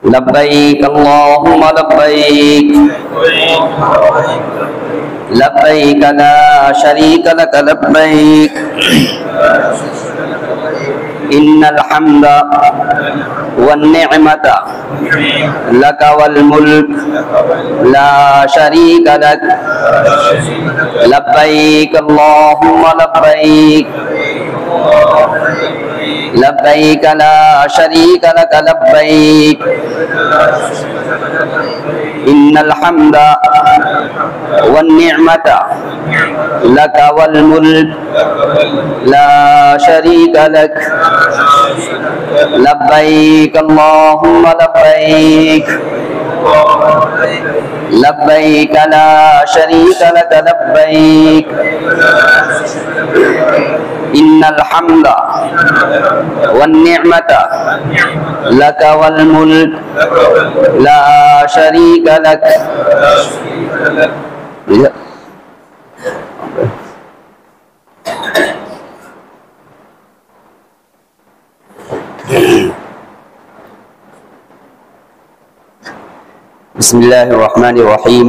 لبیک اللہم لبیک لبیک لا شریک لک لبیک ان الحمد والنعمت لک والملک لا شریک لک لبیک اللہم لبیک لبیک لا شریک لک لبیک ان الحمد والنعمت لک والملک لا شریک لک لبیک اللہم لبیک لبیک لا شریک لک لبیک ان الحمد والنعمت لک والملک لا شریک لک بسم اللہ الرحمن الرحیم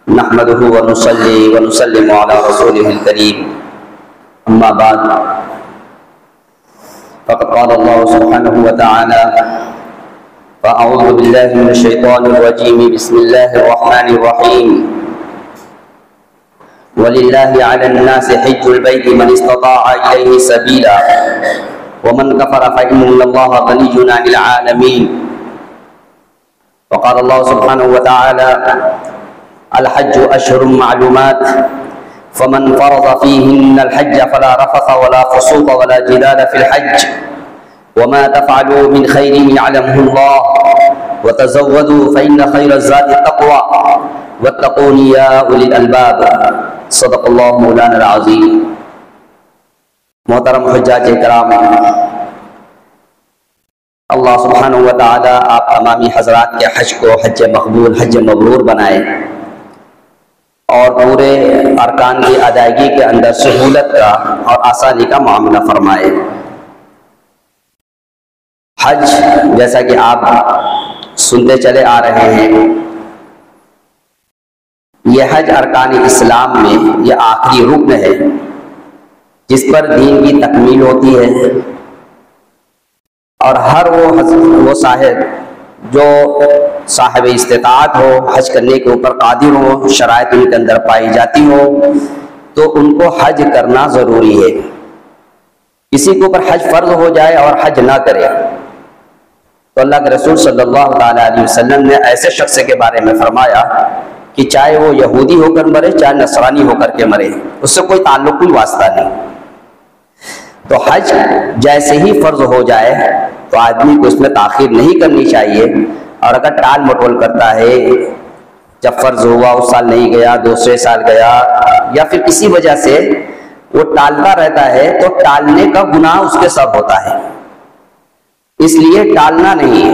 نحمده ونصلي ونسلم على رسوله الكريم اما بعد فقد قال الله سبحانه وتعالى فأعوذ بالله من الشيطان الرجيم بسم الله الرحمن الرحيم ولله على الناس حج البيت من استطاع إليه سبيلا ومن كفر فإن الله غني عن العالمين وقال الله سبحانه وتعالى الحج أشهر معلومات فمن فرض فيهن الحج فلا رفث ولا فسوق ولا جدال في الحج وما تفعلوا من خير يعلمه الله وتزودوا فإن خير الزاد التقوى واتقون يا أولي الألباب صدق الله مولانا العظيم. محترم حجاج کرام، اللہ سبحانہ و تعالی آپ تمامی حضرات کے حج کو حج مقبول حج مبرور بنائے اور پورے ارکان کی ادائیگی کے اندر سہولت کا اور آسانی کا معاملہ فرمائے. حج جیسا کہ آپ سنتے چلے آ رہے ہیں، یہ حج ارکان اسلام میں یہ آخری رکن ہے جس پر دین کی تکمیل ہوتی ہے، اور ہر وہ صاحب جو صاحب استطاعت ہو، حج کرنے کے اوپر قادر ہو، شرائط ان کے اندر پائی جاتی ہو، تو ان کو حج کرنا ضروری ہے. کسی کے اوپر حج فرض ہو جائے اور حج نہ کرے تو اللہ کے رسول صلی اللہ تعالیٰ علیہ وسلم نے ایسے شخص کے بارے میں فرمایا کہ چاہے وہ یہودی ہو کر مرے چاہے نصرانی ہو کر کے مرے، اس سے کوئی تعلق کوئی واسطہ نہیں. تو حج جیسے ہی فرض ہو جائے تو آدمی کو اس میں تاخیر نہیں کرنی چاہیے، اور اگر ٹال مٹول کرتا ہے، جب فرض ہوا اس سال نہیں گیا، دوسرے سال گیا، یا پھر کسی وجہ سے وہ ٹالتا رہتا ہے تو ٹالنے کا گناہ اس کے سب ہوتا ہے. اس لیے ٹالنا نہیں ہے،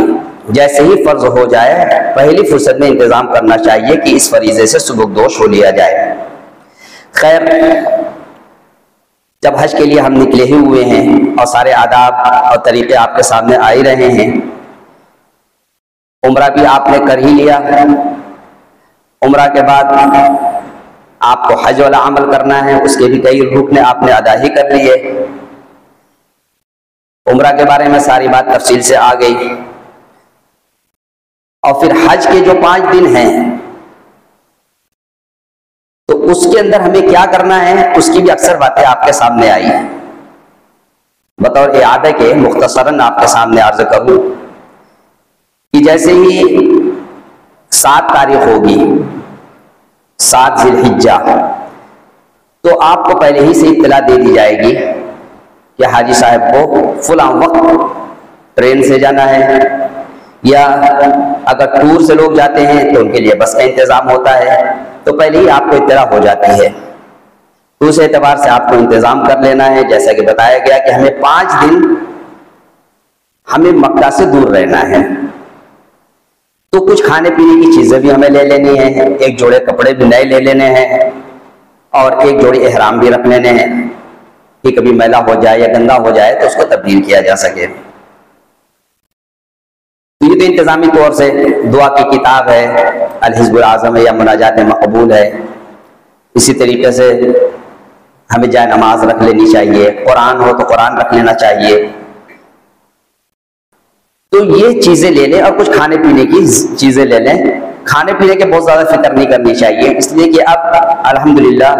جیسے ہی فرض ہو جائے پہلی فرصت میں انتظام کرنا چاہیے کہ اس فریضے سے سبکدوش ہو لیا جائے. خیر، جب حج کے لیے ہم نکلے ہی ہوئے ہیں اور سارے آداب اور طریقے آپ کے سامنے آ ہی رہے ہیں، عمرہ بھی آپ نے کر ہی لیا، عمرہ کے بعد آپ کو حج والا عمل کرنا ہے، اس کے بھی کئی رکن آپ نے ادا ہی کر لیے. عمرہ کے بارے میں ساری بات تفصیل سے آ گئی. اور پھر حج کے جو 5 دن ہیں تو اس کے اندر ہمیں کیا کرنا ہے، اس کی بھی اکثر باتیں آپ کے سامنے آئی. بطور اعادہ کے مختصراً آپ کے سامنے عرض کروں کہ جیسے ہی 7 تاریخ ہوگی، 7 ذی الحجہ، تو آپ کو پہلے ہی سے اطلاع دے دی جائے گی کہ حاجی صاحب کو فلاں وقت ٹرین سے جانا ہے، یا اگر ٹور سے لوگ جاتے ہیں تو ان کے لیے بس کا انتظام ہوتا ہے، تو پہلے ہی آپ کو اطلاع ہو جاتی ہے. تو اس اعتبار سے آپ کو انتظام کر لینا ہے. جیسا کہ بتایا گیا کہ ہمیں 5 دن ہمیں مکہ سے دور رہنا ہے، تو کچھ کھانے پینے کی چیزیں بھی ہمیں لے لینی ہیں، 1 جوڑے کپڑے بھی نئے لے لینے ہیں، اور 1 جوڑی احرام بھی رکھ لینے ہیں کہ کبھی میلا ہو جائے یا گندا ہو جائے تو اس کو تبدیل کیا جا سکے. بھی تو انتظامی طور سے دعا کی کتاب ہے، الحزب الاعظم ہے یا مناجات مقبول ہے، اسی طریقے سے ہمیں جائے نماز رکھ لینی چاہیے، قرآن ہو تو قرآن رکھ لینا چاہیے. تو یہ چیزیں لے لیں، اور کچھ کھانے پینے کی چیزیں لے لیں. کھانے پینے کے بہت زیادہ فکر نہیں کرنی چاہیے، اس لیے کہ اب الحمدللہ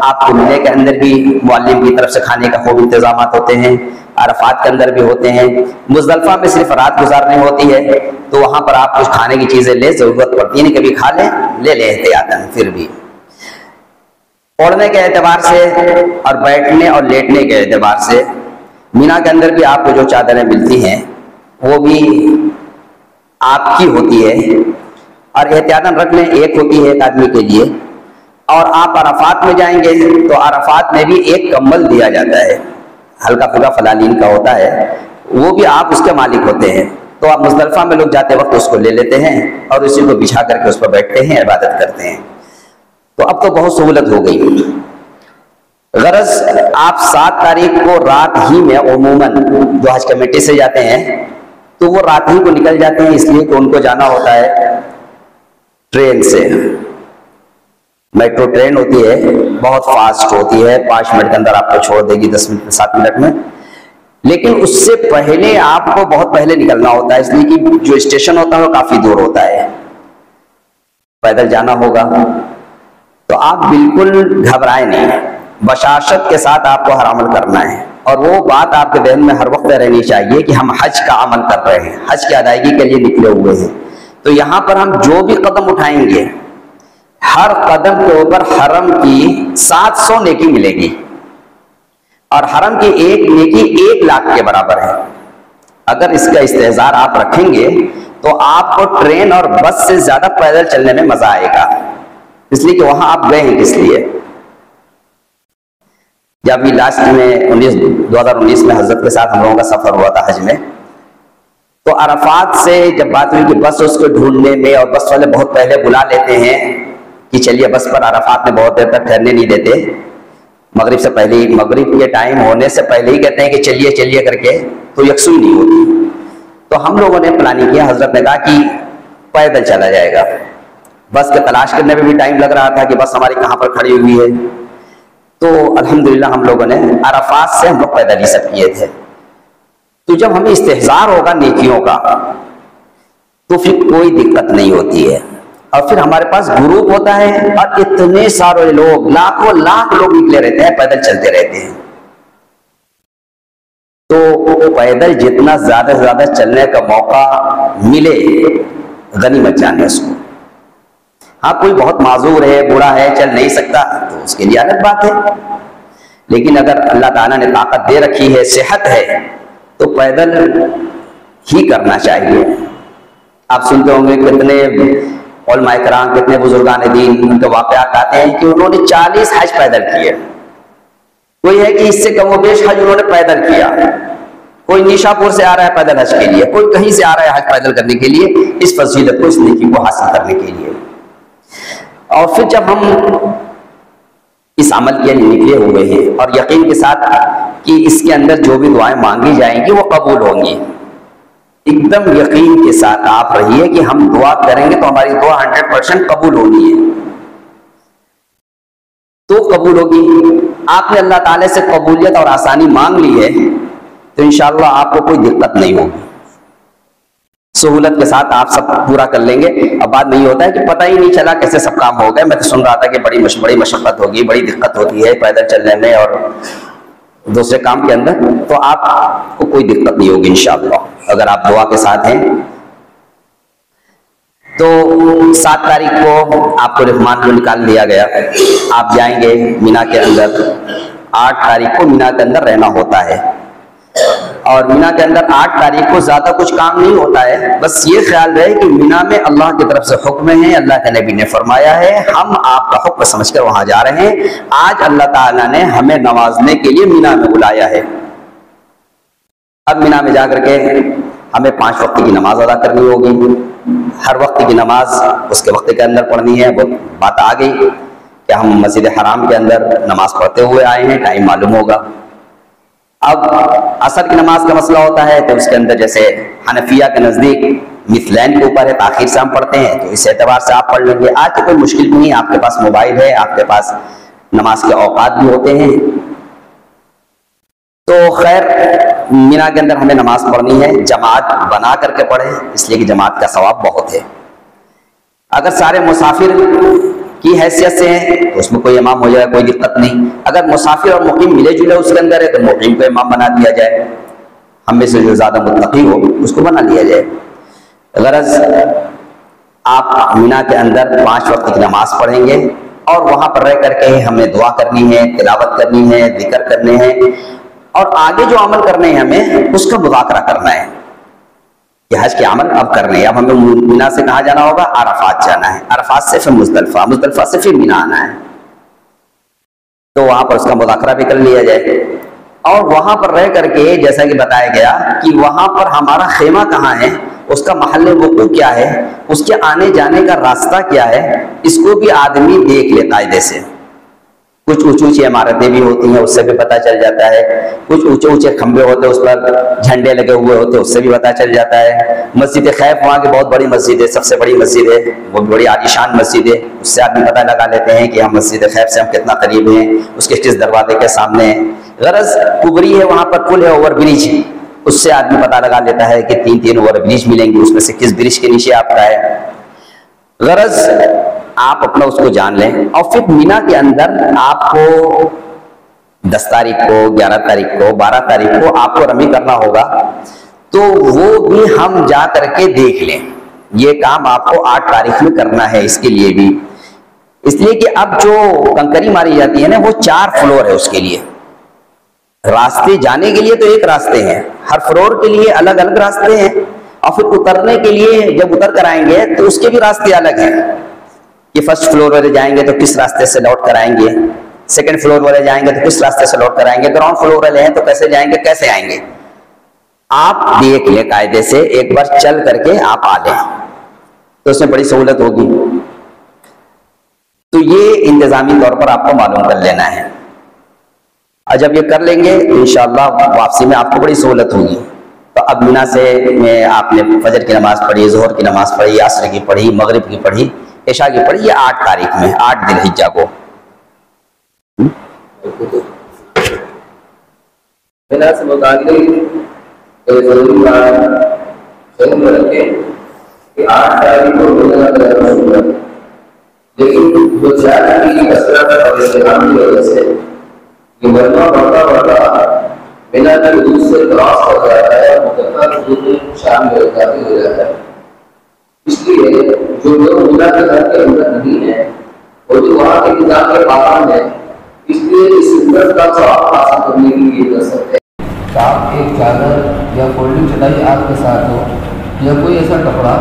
آپ کے ملے کے اندر بھی معلم کی طرف سے کھانے کا خوب انتظامات ہوتے ہیں، عرفات کے اندر بھی ہوتے ہیں. مزدلفہ میں صرف رات گزارنی ہوتی ہے تو وہاں پر آپ کچھ کھانے کی چیزیں لیں، ضرورت پڑتی ہے کبھی کھا لیں، لے لیں احتیاطاً. پھر بھی اوڑھنے کے اعتبار سے اور بیٹھنے اور لیٹنے کے اعتبار سے مینا کے اندر بھی آپ کو جو چادریں ملتی ہیں وہ بھی آپ کی ہوتی ہے، اور احتیاطاً رکھ لیں، ایک ہوتی ہے ایک آدمی کے لیے. اور آپ عرفات میں جائیں گے تو عرفات میں بھی ایک کمبل دیا جاتا ہے، ہلکا پھلکا فلالین کا ہوتا ہے، وہ بھی آپ اس کے مالک ہوتے ہیں. تو آپ مزدلفہ میں لوگ جاتے وقت اس کو لے لیتے ہیں اور اسی کو بچھا کر کے اس پر بیٹھتے ہیں، عبادت کرتے ہیں. تو اب تو بہت سہولت ہو گئی. غرض آپ 7 تاریخ کو رات ہی میں عموماً جو حج کمیٹی سے جاتے ہیں تو وہ رات ہی کو نکل جاتے ہیں، اس لیے کہ ان کو جانا ہوتا ہے ٹرین سے. میٹرو ٹرین ہوتی ہے، بہت فاسٹ ہوتی ہے، 5 منٹ کے اندر آپ کو چھوڑ دے گی، 10 منٹ 7 منٹ میں. لیکن اس سے پہلے آپ کو بہت پہلے نکلنا ہوتا ہے، اس لیے کہ جو اسٹیشن ہوتا ہے وہ کافی دور ہوتا ہے، پیدل جانا ہوگا. تو آپ بالکل گھبرائیں نہیں، بشاشت کے ساتھ آپ کو ہر عمل کرنا ہے. اور وہ بات آپ کے ذہن میں ہر وقت رہنی چاہیے کہ ہم حج کا عمل کر رہے ہیں، حج کی ادائیگی کے لیے نکلے ہوئے ہیں. تو یہاں پر ہم جو بھی قدم اٹھائیں گے ہر قدم کے اوپر حرم کی 700 نیکی ملے گی، اور حرم کی ایک نیکی 1 لاکھ کے برابر ہے. اگر اس کا استحضار آپ رکھیں گے تو آپ کو ٹرین اور بس سے زیادہ پیدل چلنے میں مزہ آئے گا، اس لیے کہ وہاں آپ گئے ہیں کس لیے. جب لاسٹ میں 2019 میں حضرت کے ساتھ ہم لوگوں کا سفر ہوا تھا حج میں، تو عرفات سے جب بات ہوئی کہ بس اس کو ڈھونڈنے میں، اور بس والے بہت پہلے بلا لیتے ہیں کہ چلیے بس پر، عرفات میں بہت دیر تک ٹھہرنے نہیں دیتے، مغرب سے پہلے ہی، مغرب کے ٹائم ہونے سے پہلے ہی کہتے ہیں کہ چلیے چلیے کر کے، تو یکسوئی نہیں ہوتی. تو ہم لوگوں نے پلاننگ کیا، حضرت نے کہا کہ پیدل چلا جائے گا. بس کے تلاش کرنے میں بھی ٹائم لگ رہا تھا کہ بس ہماری کہاں پر کھڑی ہوئی ہے. تو الحمدللہ ہم لوگوں نے عرفات سے ہم لوگ پیدل ہی سب کیے تھے. تو جب ہمیں استحضار ہوگا نیکیوں کا تو پھر کوئی دقت نہیں ہوتی ہے. اور پھر ہمارے پاس گروپ ہوتا ہے، اور اتنے سارے لوگ، لاکھوں لاکھ لوگ نکلے رہتے ہیں، پیدل چلتے رہتے ہیں. تو پیدل جتنا زیادہ سے زیادہ چلنے کا موقع ملے غنیمت جانے اس کو. ہاں کوئی بہت معذور ہے، بوڑھا ہے، چل نہیں سکتا، تو اس کے لیے الگ بات ہے. لیکن اگر اللہ تعالیٰ نے طاقت دے رکھی ہے، صحت ہے، تو پیدل ہی کرنا چاہیے. آپ سنتے ہوں گے کتنے علماء کرام، کتنے بزرگان دین، ان کے واقعات آتے ہیں کہ انہوں نے 40 حج پیدل کیے. کوئی ہے کہ اس سے کم و بیش حج انہوں نے پیدل کیا. کوئی نیشا پور سے آ رہا ہے پیدل حج کے لیے، کوئی کہیں سے آ رہا ہے حج پیدل کرنے کے لیے، اس فضیلت کو، اس نیکی کو حاصل کرنے کے لیے. اور پھر جب ہم اس عمل کے لیے نکلے ہوئے ہیں، اور یقین کے ساتھ کہ اس کے اندر جو بھی دعائیں مانگی جائیں گی وہ قبول ہوں گی، ایک دم یقین کے ساتھ آپ رہیے کہ ہم دعا کریں گے تو ہماری دعا 100% قبول ہونی ہے. تو قبول ہوگی. آپ نے اللہ تعالیٰ سے قبولیت اور آسانی مانگ لی ہے تو انشاءاللہ آپ کو کوئی دقت نہیں ہوگی، سہولت کے ساتھ آپ سب پورا کر لیں گے. اب بعد میں یہ ہوتا ہے کہ پتہ ہی نہیں چلا کیسے سب کام ہو گئے. میں تو سن رہا تھا کہ بڑی مشقت ہوگی، بڑی دقت ہوتی ہے پیدل چلنے میں اور دوسرے کام کے اندر. تو آپ کو کوئی دقت نہیں ہوگی انشاءاللہ اگر آپ دعا کے ساتھ ہیں. تو 7 تاریخ کو آپ کو رحمان کو نکال دیا گیا، آپ جائیں گے مینا کے اندر. 8 تاریخ کو مینا کے اندر رہنا ہوتا ہے، اور مینا کے اندر 8 تاریخ کو زیادہ کچھ کام نہیں ہوتا ہے. بس یہ خیال رہے کہ مینا میں اللہ کی طرف سے حکم ہے، اللہ کے نبی نے فرمایا ہے، ہم آپ کا حکم سمجھ کر وہاں جا رہے ہیں. آج اللہ تعالیٰ نے ہمیں نوازنے کے لیے مینا میں بلایا ہے. اب مینا میں جا کر کے ہمیں 5 وقت کی نماز ادا کرنی ہوگی. ہر وقت کی نماز اس کے وقت کے اندر پڑھنی ہے. وہ بات آ گئی کہ ہم مسجد حرام کے اندر نماز پڑھتے ہوئے آئے ہیں، ٹائم معلوم ہوگا. اب عصر کی نماز کا مسئلہ ہوتا ہے تو اس کے اندر جیسے حنفیہ کے نزدیک مثلین کے اوپر ہے، تاخیر سے ہم پڑھتے ہیں، تو اس اعتبار سے آپ پڑھ لیں گے۔ آج تو کوئی مشکل بھی نہیں، آپ کے پاس موبائل ہے، آپ کے پاس نماز کے اوقات بھی ہوتے ہیں۔ تو خیر مینا کے اندر ہمیں نماز پڑھنی ہے، جماعت بنا کر کے پڑھیں، اس لیے کہ جماعت کا ثواب بہت ہے۔ اگر سارے مسافر کی حیثیت سے ہیں تو اس میں کوئی امام ہو جائے، کوئی دقت نہیں۔ اگر مسافر اور مقیم ملے جلے اس کے اندر ہے تو مقیم کو امام بنا دیا جائے، ہم میں سے جو زیادہ متقی ہو اس کو بنا لیا جائے۔ غرض آپ مینا کے اندر 5 وقت کی نماز پڑھیں گے اور وہاں پر رہ کر کے ہمیں دعا کرنی ہے، تلاوت کرنی ہے، ذکر کرنے ہیں، اور آگے جو عمل کرنے ہیں ہمیں اس کا مذاکرہ کرنا ہے کہ حج کے عمل اب کرنے ہیں۔ اب ہمیں مینا سے کہاں جانا ہوگا؟ عرفات جانا ہے، عرفات سے پھر مزدلفہ، مزدلفہ سے پھر مینا آنا ہے، تو وہاں پر اس کا مذاکرہ بھی کر لیا جائے۔ اور وہاں پر رہ کر کے جیسا کہ بتایا گیا کہ وہاں پر ہمارا خیمہ کہاں ہے، اس کا محل وقوع کیا ہے، اس کے آنے جانے کا راستہ کیا ہے، اس کو بھی آدمی دیکھ لے قاعدے سے۔ کچھ اونچی اونچی عمارتیں بھی ہوتی ہیں، اس سے بھی پتہ چل جاتا ہے، کچھ اونچے اونچے کھمبے ہوتے ہیں، اس پر جھنڈے لگے ہوئے ہوتے ہیں، اس سے بھی پتہ چل جاتا ہے۔ مسجد خیف وہاں کی بہت بڑی مسجد ہے، سب سے بڑی مسجد ہے، وہ بڑی عالیشان مسجد ہے، اس سے آدمی پتہ لگا لیتے ہیں کہ ہم مسجد خیف سے ہم کتنا قریب ہیں، اس کے کس دروازے کے سامنے ہیں۔ غرض کبری ہے، وہاں پر پل ہے، اوور برج، اس سے آدمی پتہ لگا لیتا ہے کہ 3 اوور برج ملیں گے، اس میں سے کس برج کے نیچے آپ کا ہے۔ غرض آپ اپنا اس کو جان لیں، اور پھر مینا کے اندر آپ کو 10 تاریخ کو، 11 تاریخ کو، 12 تاریخ کو آپ کو رمی کرنا ہوگا، تو وہ بھی ہم جا کر کے دیکھ لیں۔ یہ کام آپ کو 8 تاریخ میں کرنا ہے، اس کے لیے بھی، اس لیے کہ اب جو کنکری ماری جاتی ہے نا، وہ 4 فلور ہے، اس کے لیے راستے جانے کے لیے تو ایک راستے ہیں، ہر فلور کے لیے الگ الگ راستے ہیں، اور پھر اترنے کے لیے جب اتر کر آئیں گے تو اس کے بھی راستے الگ ہیں کہ فرسٹ فلور والے جائیں گے تو کس راستے سے لوٹ کر آئیں گے، سیکنڈ فلور والے جائیں گے تو کس راستے سے لوٹ کر آئیں گے، گراؤنڈ فلور والے ہیں تو کیسے جائیں گے، کیسے آئیں گے۔ آپ دیکھ لیں قاعدے سے، ایک بار چل کر کے آپ آ لیں تو اس میں بڑی سہولت ہوگی۔ تو یہ انتظامی طور پر آپ کو معلوم کر لینا ہے، اور جب یہ کر لیں گے تو انشاءاللہ واپسی میں آپ کو بڑی سہولت ہوگی۔ تو اب مینا سے میں آپ نے فجر کی نماز پڑھی، ظہر کی نماز پڑھی، عصر کی پڑھی، مغرب کی پڑھی، عشاء کی پڑھی، یہ 8 تاریخ میں، 8 ذی الحجہ کو۔ مینا سے متعلق ضروری بات ذہن میں رکھیں کہ 8 تاریخ کو روزہ رکھنا شروع ہے، لیکن جو 4 تاریخ کی کثرت اور اہتمام کی وجہ سے یہ مجمع بڑھتا بڑھتا مینا کی حدود سے کراس ہو جاتا ہے، مقدمہ حدود میں شامل ہو جاتا ہے۔ اس لیے جو لوگ مینا کے گھر کے اندر نہیں ہیں اور جو وہاں کے نظام کے پابند ہیں، اس لیے اس سنت کا ثواب حاصل کرنے کے لیے کر سکتے ہیں۔ آپ ایک چادر یا فولڈنگ چٹائی آپ کے ساتھ ہو یا کوئی ایسا کپڑا،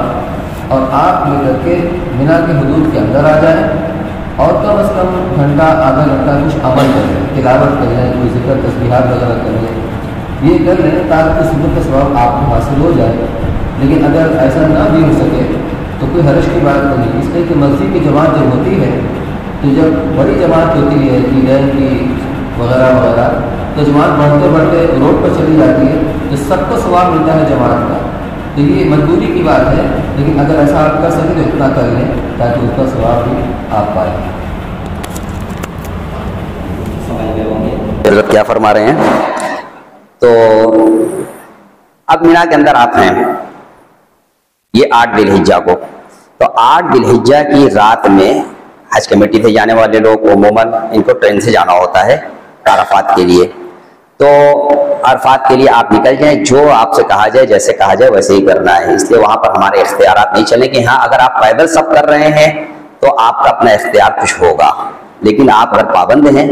اور آپ لے کر کے مینا کے حدود کے اندر آ جائیں اور کم از کم گھنٹہ آدھا گھنٹہ کچھ عمل کریں، تلاوت کر لیں، کوئی ذکر تسبیحات وغیرہ کر لیں، یہ کر لیں تاکہ سنت کا ثواب آپ کو حاصل ہو جائے۔ لیکن اگر ایسا نہ بھی ہو سکے تو کوئی حرج کی بات نہیں، اس لیے کہ مسجد کی جماعت جب ہوتی ہے تو جب بڑی جماعت ہوتی ہے عیدین کی وغیرہ وغیرہ، تو جماعت بڑھتے بڑھتے روڈ پر چلی جاتی ہے تو سب کو ثواب ملتا ہے جماعت کا۔ تو یہ مجبوری کی بات ہے، لیکن اگر ایسا آپ کر سکیں تو اتنا کر لیں تاکہ اس کا ثواب بھی آپ پائیں۔ حضرت کیا فرما رہے ہیں؟ تو اب مینا کے اندر آپ ہیں، یہ 8 ذی الحجہ کو، تو 8 ذی الحجہ کی رات میں حج کمیٹی سے جانے والے لوگ عموماً ان کو ٹرین سے جانا ہوتا ہے عرفات کے لیے، تو عرفات کے لیے آپ نکل جائیں، جو آپ سے کہا جائے، جیسے کہا جائے ویسے ہی کرنا ہے، اس لیے وہاں پر ہمارے اختیارات نہیں چلیں گے۔ ہاں اگر آپ پیدل سب کر رہے ہیں تو آپ کا اپنا اختیار کچھ ہوگا، لیکن آپ اگر پابند ہیں،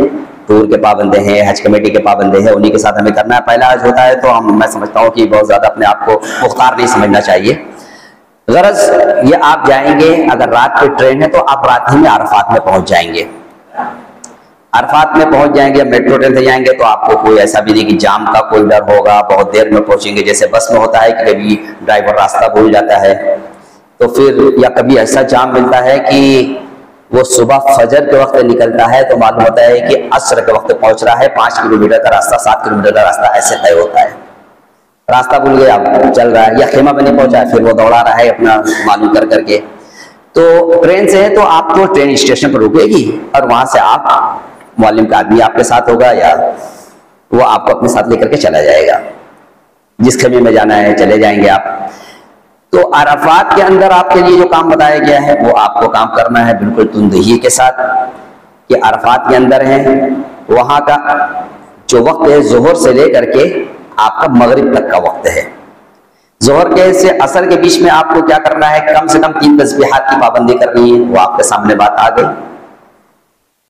ٹور کے پابند ہیں، حج کمیٹی کے پابند ہیں، انہی کے ساتھ ہمیں کرنا ہے۔ پہلا حج ہوتا ہے تو میں سمجھتا ہوں کہ بہت زیادہ اپنے آپ کو مختار نہیں سمجھنا چاہیے۔ غرض یہ آپ جائیں گے، اگر رات کی ٹرین ہے تو آپ رات ہی میں عرفات میں پہنچ جائیں گے، عرفات میں پہنچ جائیں گے۔ میٹرو ٹرین سے جائیں گے تو آپ کو کوئی ایسا بھی نہیں کہ جام کا کوئی ڈر ہوگا، بہت دیر میں پہنچیں گے، جیسے بس میں ہوتا ہے کہ کبھی ڈرائیور راستہ بھول جاتا ہے تو پھر، یا کبھی ایسا جام ملتا ہے کہ وہ صبح فجر کے وقت نکلتا ہے تو معلوم ہوتا ہے کہ عصر کے وقت پہنچ رہا ہے، 5 کلومیٹر کا راستہ، 7 کلومیٹر کا راستہ ایسے طے ہوتا ہے۔ راستہ بھول گیا، اب چل رہا ہے، یا خیمہ میں نہیں پہنچا پھر وہ دوڑا رہا ہے اپنا معلوم کر کر کے. تو ٹرین سے ہے تو آپ کو ٹرین اسٹیشن پر رکے گی اور وہاں سے آپ معلم کا آدمی آپ کے ساتھ ہوگا یا وہ آپ کو اپنے ساتھ لے کر کے چلا جائے گا. جس خیمے میں جانا ہے چلے جائیں گے آپ. تو عرفات کے اندر آپ کے لیے جو کام بتایا گیا ہے وہ آپ کو کام کرنا ہے بالکل تندہی کے ساتھ کہ عرفات کے اندر ہیں. وہاں کا جو وقت ہے ظہر سے لے کر کے آپ کا مغرب تک کا وقت ہے. ظہر کے سے عصر کے بیچ میں آپ کو کیا کرنا ہے؟ کم سے کم 3 تسبیحات کی پابندی کرنی ہے. وہ آپ کے سامنے بات آ گئی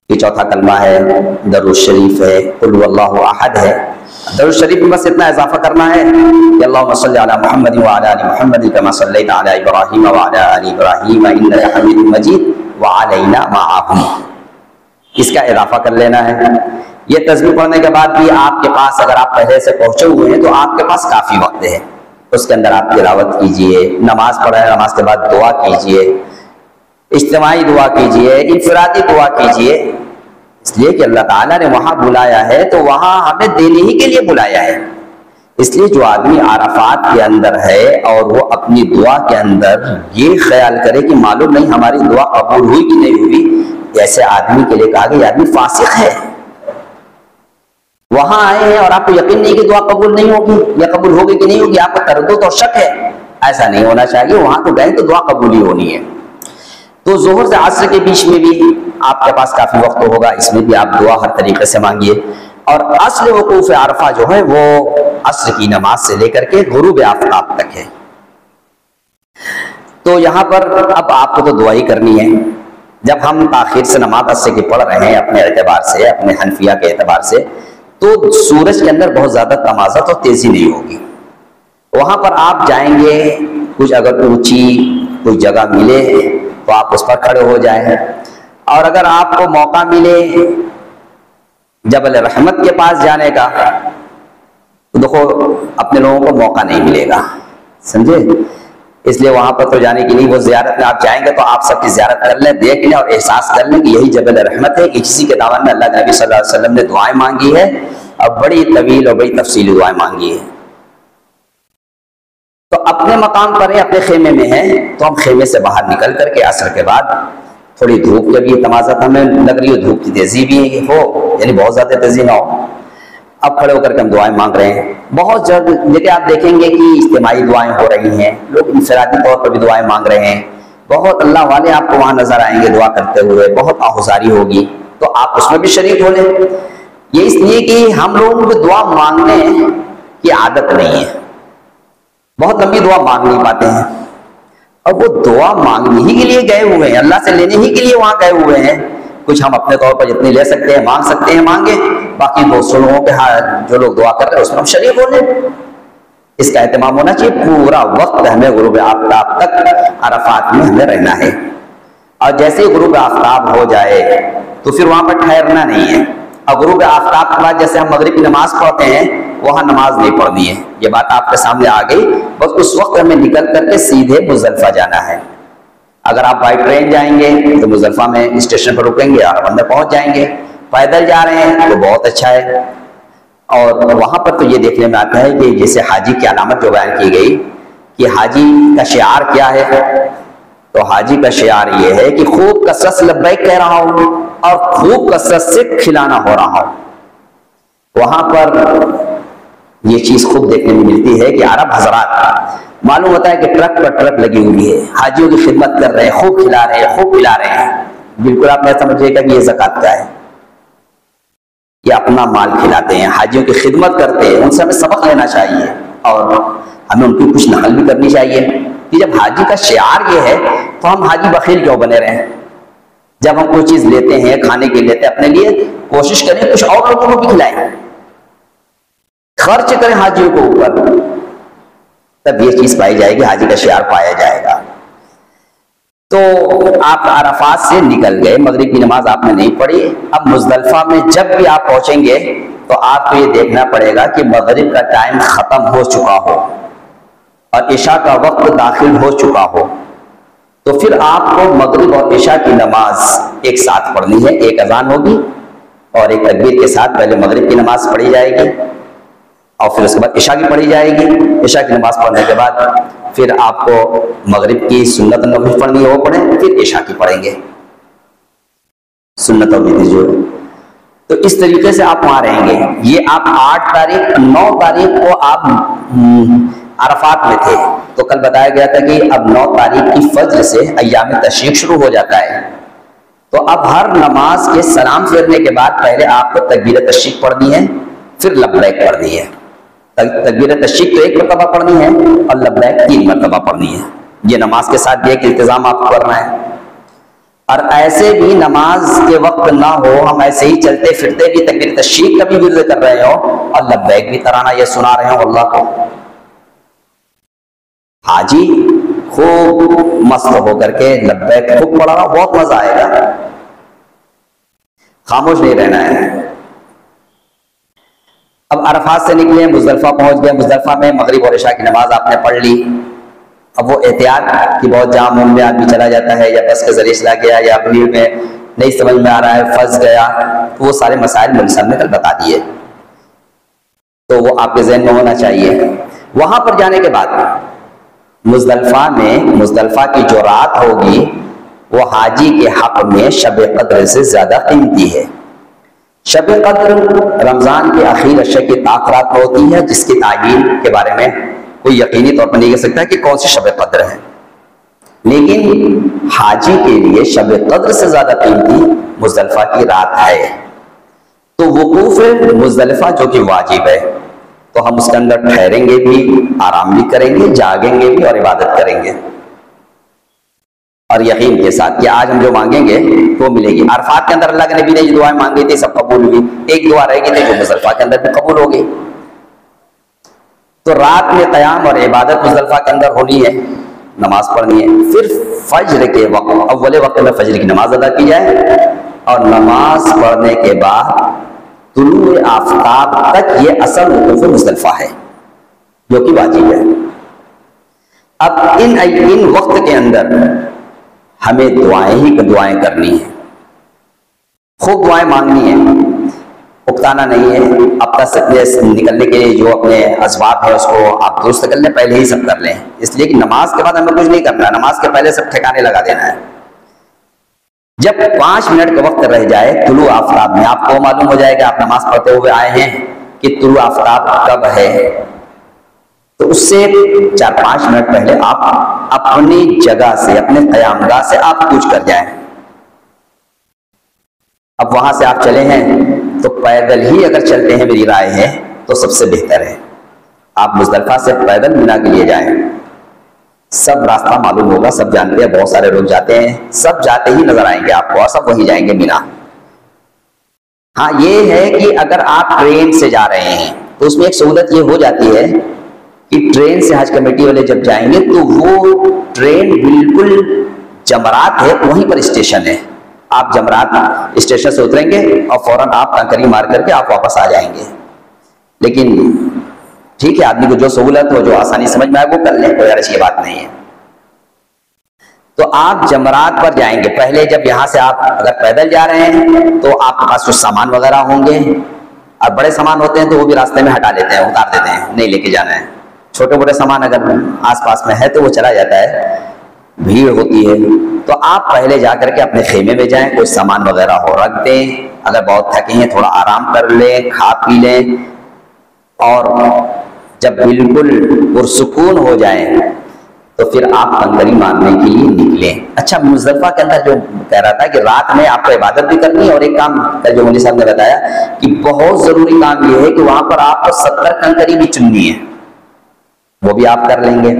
کہ چوتھا کلمہ ہے، درود شریف ہے، قل هو اللہ احد ہے. درود شریف میں بس اتنا اضافہ کرنا ہے کہ اللہم صلی علی محمد وعلی آل محمد کما صلیت علی ابراہیم وعلی آل ابراہیم انک حمید مجید وعلینا معہم. اس کا اضافہ کر لینا ہے. یہ تسبیح پڑھنے کے بعد بھی آپ کے پاس اگر آپ پہلے سے پہنچے ہوئے ہیں تو آپ کے پاس کافی وقت ہے. اس کے اندر آپ تلاوت کیجئے، نماز پڑھیں، نماز کے بعد دعا کیجئے، اجتماعی دعا کیجئے، انفرادی دعا کیجئے. اس لیے کہ اللہ تعالیٰ نے وہاں بلایا ہے تو وہاں ہمیں دینے ہی کے لیے بلایا ہے. اس لیے جو آدمی عرفات کے اندر ہے اور وہ اپنی دعا کے اندر یہ خیال کرے کہ معلوم نہیں ہماری دعا قبول ہوئی کہ نہیں ہوئی، ایسے آدمی کے لیے کہا کہ یہ آدمی فاسق ہے. وہاں آئے ہیں اور آپ کو یقین نہیں کہ دعا قبول نہیں ہوگی یا قبول ہوگی کہ نہیں ہوگی، آپ کو تردد اور شک ہے. ایسا نہیں ہونا چاہیے. وہاں تو گئے تو دعا قبول ہی ہونی ہے. تو ظہر سے عصر کے بیچ میں بھی آپ کے پاس کافی وقت ہوگا. اس میں بھی آپ دعا ہر طریقے سے مانگیے. اور اصل وقوف عرفہ جو ہے وہ عصر کی نماز سے لے کر کے غروب آفتاب تک ہے. تو یہاں پر اب آپ کو تو دعا ہی کرنی ہے. جب ہم تاخیر سے نماز عصر کی پڑھ رہے ہیں اپنے اعتبار سے، اپنے حنفیہ کے اعتبار سے، تو سورج کے اندر بہت زیادہ تمازت اور تیزی نہیں ہوگی. وہاں پر آپ جائیں گے، کچھ اگر اونچی کوئی جگہ ملے تو آپ اس پر کھڑے ہو جائیں. اور اگر آپ کو موقع ملے جبل رحمت کے پاس جانے کا تو دیکھو اپنے لوگوں کو موقع نہیں ملے گا، سمجھے؟ اس لیے وہاں پر تو جانے کی نہیں. وہ زیارت میں آپ جائیں گے تو آپ سب کی زیارت کر لیں، دیکھ لیں اور احساس کر لیں کہ یہی جبل رحمت ہے. اسی کے دامن میں اللہ کے نبی صلی اللہ علیہ وسلم نے دعائیں مانگی ہے اور بڑی طویل اور بڑی تفصیلی دعائیں مانگی ہے. تو اپنے مقام پر ہیں، اپنے خیمے میں ہیں، تو ہم خیمے سے باہر نکل کر کے عصر کے بعد تھوڑی دھوپ جب یہ تمازت ہمیں لگ رہی ہو، دھوپ کی تیزی بھی ہو، یعنی بہت زیادہ تیزی نہ ہو، اب کھڑے ہو کر کے ہم دعائیں مانگ رہے ہیں. بہت جگہ آپ دیکھیں گے کہ اجتماعی دعائیں ہو رہی ہیں، لوگ انفرادی طور پر بھی دعائیں مانگ رہے ہیں. بہت اللہ والے آپ کو وہاں نظر آئیں گے دعا کرتے ہوئے، بہت آہوزاری ہوگی، تو آپ اس میں بھی شریک ہو لیں. یہ اس لیے کہ ہم لوگوں کو دعا مانگنے کی عادت نہیں ہے، بہت لمبی دعا مانگ نہیں پاتے ہیں. اور وہ دعا مانگنے ہی کے لیے گئے ہوئے ہیں، اللہ سے لینے ہی کے لیے وہاں گئے ہوئے ہیں. کچھ ہم اپنے طور پر جتنی لے سکتے ہیں مانگ سکتے ہیں مانگے، باقی دوسروں لوگوں کے جو لوگ دعا کر رہے ہیں اس میں ہم شریک ہو لیں. اس کا اہتمام ہونا چاہیے. پورا وقت ہمیں غروب آفتاب تک عرفات میں ہمیں رہنا ہے. اور جیسے ہی غروب آفتاب ہو جائے تو پھر وہاں پر ٹھہرنا نہیں ہے. اور غروب آفتاب کے بعد جیسے ہم مغرب کی نماز پڑھتے ہیں وہاں نماز نہیں پڑھنی ہے. یہ بات آپ کے سامنے آ گئی. بس اس وقت ہمیں نکل کر کے سیدھے مزدلفہ جانا ہے. اگر آپ بائی ٹرین جائیں گے تو مزدلفہ میں اسٹیشن پر رکیں گے، عرفات میں پہنچ جائیں گے. پیدل جا رہے ہیں تو بہت اچھا ہے. اور وہاں پر تو یہ دیکھنے میں آتا ہے کہ جیسے حاجی کی علامت جو بیان کی گئی کہ حاجی کا شعار کیا ہے، تو حاجی کا شعار یہ ہے کہ خوب کثرت سے لبیک کہہ رہا ہوں اور خوب کثرت سے کھلانا ہو رہا ہوں. وہاں پر یہ چیز خوب دیکھنے میں ملتی ہے کہ عرب حضرات معلوم ہوتا ہے کہ ٹرک پر ٹرک لگی ہوئی ہے، حاجیوں کی خدمت کر رہے ہیں، خوب کھلا رہے ہیں، خوب پلا رہے ہیں. بالکل آپ نے سمجھے گا کہ یہ زکوٰۃ کا ہے. یہ اپنا مال کھلاتے ہیں، حاجیوں کی خدمت کرتے ہیں. ان سے ہمیں سبق لینا چاہیے اور ہمیں ان کی کچھ نقل بھی کرنی چاہیے کہ جب حاجی کا شعار یہ ہے تو ہم حاجی بخیل کیوں بنے رہے ہیں؟ جب ہم کوئی چیز لیتے ہیں کھانے کے لیتے ہیں اپنے لیے، کوشش کریں کچھ اور لوگوں کو بھی کھلائیں، خرچ کریں حاجیوں کو اوپر، تب یہ چیز پائی جائے گی، حاجی کا شعار پایا جائے گا. تو آپ عرفات سے نکل گئے، مغرب کی نماز آپ نے نہیں پڑھی. اب مزدلفہ میں جب بھی آپ پہنچیں گے تو آپ کو یہ دیکھنا پڑے گا کہ مغرب کا ٹائم ختم ہو چکا ہو اور عشاء کا وقت داخل ہو چکا ہو. تو پھر آپ کو مغرب اور عشاء کی نماز ایک ساتھ پڑھنی ہے. ایک اذان ہوگی اور ایک تکبیر کے ساتھ پہلے مغرب کی نماز پڑھی جائے گی اور پھر اس کے بعد عشاء کی پڑھی جائے گی. عشاء کی نماز پڑھنے کے بعد پھر آپ کو مغرب کی سنت نفل پڑھنی ہے وہ پڑھیں, پھر عشاء کی پڑھیں گے سنت اور وتر جو ہے. تو اس طریقے سے آپ وہاں رہیں گے. یہ آپ 8 تاریخ 9 تاریخ کو آپ عرفات میں تھے, تو کل بتایا گیا تھا کہ اب 9 تاریخ کی فجر سے ایام تشریق شروع ہو جاتا ہے. تو اب ہر نماز کے سلام پھیرنے کے بعد پہلے آپ کو تکبیر تشریق پڑھنی ہے, پھر لبیک پڑھنی ہے. تکبیر تشریق تو 1 مرتبہ پڑھنی ہے اور لبیک 3 مرتبہ پڑھنی ہے. یہ نماز کے ساتھ یہ ایک التزام آپ کو کرنا ہے. اور ایسے بھی نماز کے وقت نہ ہو, ہم ایسے ہی چلتے پھرتے بھی تکبیر تشریق کا بھی ورد کر رہے ہو اور لبیک بھی ترانہ یہ سنا رہے ہوں اللہ کو. حاجی خوب مست ہو کر کے لبیک خوب پڑھا رہا, بہت مزہ آئے گا. خاموش نہیں رہنا ہے. اب عرفات سے نکلے, مزدلفہ پہنچ گئے. مزدلفہ میں مغرب اور عشاء کی نماز آپ نے پڑھ لی. اب وہ احتیاط کہ بہت جام میں آدمی چلا جاتا ہے, یا بس کے ذریعے چلا گیا, یا بھیڑ میں نہیں سمجھ میں آ رہا ہے, پھنس گیا, تو وہ سارے مسائل مولوی صاحب نے کل بتا دیے, تو وہ آپ کے ذہن میں ہونا چاہیے. وہاں پر جانے کے بعد مزدلفہ میں, مزدلفہ کی جو رات ہوگی وہ حاجی کے حق میں شب قدر سے زیادہ قیمتی ہے. شب قدر رمضان کے اخیر عشر کی تاخرات میں ہوتی ہے, جس کی تعین کے بارے میں کوئی یقینی طور پر نہیں کہہ سکتا کہ کون سی شب قدر ہے, لیکن حاجی کے لیے شب قدر سے زیادہ قیمتی مزدلفہ کی رات ہے. تو وقوف مزدلفہ جو کہ واجب ہے, تو ہم اس کے اندر ٹھہریں گے بھی, آرام بھی کریں گے, جاگیں گے بھی اور عبادت کریں گے, اور یقین کے ساتھ کہ آج ہم جو مانگیں گے وہ ملے گی. عرفات کے اندر اللہ کے نبی نے جو دعائیں مانگی تھی سب قبول ہوئی, ایک دعا رہ گئی تھی جو مزدلفہ کے اندر بھی قبول ہو گئی. تو رات میں قیام اور عبادت مزدلفہ کے اندر ہونی ہے, نماز پڑھنی ہے. پھر فجر کے وقت, اول وقت میں فجر کی نماز ادا کی جائے, اور نماز پڑھنے کے بعد طلوع آفتاب تک یہ اصل وقوف مزدلفہ ہے جو کہ واجب ہے. اب ان وقت کے اندر ہمیں دعائیں ہی دعائیں کرنی ہیں, خوب دعائیں مانگنی ہیں, اکتانا نہیں ہے. اب تک نکلنے کے جو اپنے اسباب ہیں اس کو آپ درست کر لیں, پہلے ہی سب کر لیں, اس لیے کہ نماز کے بعد ہمیں کچھ نہیں کرنا, نماز کے پہلے سب ٹھکانے لگا دینا ہے. جب 5 منٹ کا وقت رہ جائے طلوع آفتاب میں, آپ کو معلوم ہو جائے گا آپ نماز پڑھتے ہوئے آئے ہیں کہ طلوع آفتاب کب ہے, تو اس سے 4-5 منٹ پہلے آپ اپنی جگہ سے, اپنے قیام گاہ سے آپ کوچ کر جائیں. اب وہاں سے آپ چلے ہیں تو پیدل ہی اگر چلتے ہیں, میری رائے ہے تو سب سے بہتر ہے آپ مزدلفہ سے پیدل مینا کے لیے جائیں. سب راستہ معلوم ہوگا, سب جانتے ہیں, بہت سارے لوگ جاتے ہیں, سب جاتے ہی نظر آئیں گے آپ کو, اور سب وہیں جائیں گے مینا. ہاں یہ ہے کہ اگر آپ ٹرین سے جا رہے ہیں تو اس میں ایک سہولت یہ ہو جاتی ہے کہ ٹرین سے حج کمیٹی والے جب جائیں گے تو وہ ٹرین بالکل جمرات ہے وہیں پر اسٹیشن ہے, آپ جمرات اسٹیشن سے اتریں گے اور فوراً آپ کنکری مار کر کے آپ واپس آ جائیں گے. لیکن ٹھیک ہے, آدمی کو جو سہولت ہو, جو آسانی سمجھ میں آئے وہ کر لیں, کوئی ایسی بات نہیں ہے. تو آپ جمرات پر جائیں گے پہلے. جب یہاں سے آپ اگر پیدل جا رہے ہیں تو آپ کے پاس کچھ سامان وغیرہ ہوں گے, اور بڑے سامان ہوتے ہیں تو وہ بھی راستے میں ہٹا لیتے ہیں, اتار دیتے ہیں, نہیں لے کے جانا ہے. چھوٹے موٹے سامان اگر آس پاس میں ہے تو وہ چلا جاتا ہے, بھیڑ ہوتی ہے. تو آپ پہلے جا کر کے اپنے خیمے میں جائیں, کچھ سامان وغیرہ ہو رکھ دیں, اگر بہت تھکے ہیں تھوڑا آرام کر لیں, کھا پی لیں, اور جب بالکل پرسکون ہو جائیں تو پھر آپ کنکری مارنے کے لیے نکلیں. اچھا, مزدلفہ کے اندر جو کہہ رہا تھا کہ رات میں آپ کو عبادت بھی کرنی ہے, اور ایک کام جو مولوی صاحب نے بتایا کہ بہت ضروری کام یہ ہے کہ وہاں پر آپ کو 70 کنکری بھی چننی ہے, وہ بھی آپ کر لیں گے.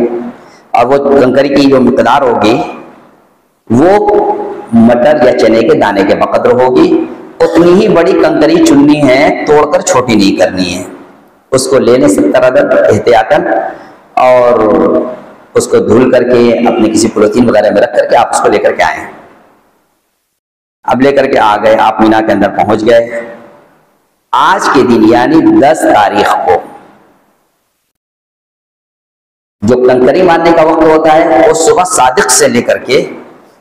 اور وہ کنکری کی جو مقدار ہوگی وہ مٹر یا چنے کے دانے کے بقدر ہوگی. اتنی ہی بڑی کنکری چننی ہے, توڑ کر چھوٹی نہیں کرنی ہے. اس کو لے لیں 70 عدد احتیاطاً, اور اس کو دھل کر کے اپنے کسی پولیتھین وغیرہ میں رکھ کر کے آپ اس کو لے کر کے آئیں. اب لے کر کے آ گئے, آپ مینا کے اندر پہنچ گئے. آج کے دن یعنی 10 تاریخ کو جو کنکری مارنے کا وقت ہوتا ہے وہ صبح صادق سے لے کر کے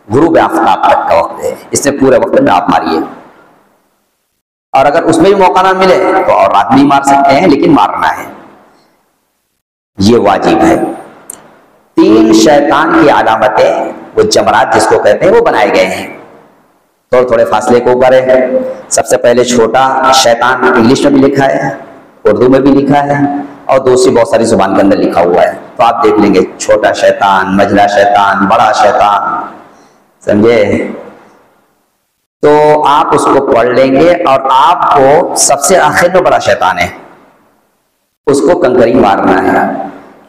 غروب آفتاب تک کا وقت ہے. اس میں پورے وقت میں آپ ماریے, اور اگر اس میں بھی موقع نہ ملے تو اور رات بھی مار سکتے ہیں, لیکن مارنا ہے. یہ واجب ہے۔ 3 شیطان کی علامتیں، وہ جمرات جس کو کہتے ہیں، وہ بنائے گئے ہیں، تھوڑے فاصلے کے اوپر ہے۔ سب سے پہلے چھوٹا شیطان انگلش میں بھی لکھا ہے، اردو میں بھی لکھا ہے، اور دوسری بہت ساری زبان کے اندر لکھا ہوا ہے، تو آپ دیکھ لیں گے چھوٹا شیطان، مجلا شیطان، بڑا شیطان، سمجھے؟ تو آپ اس کو پڑھ لیں گے، اور آپ کو سب سے آخر میں بڑا شیطان ہے، اس کو کنکری مارنا ہے۔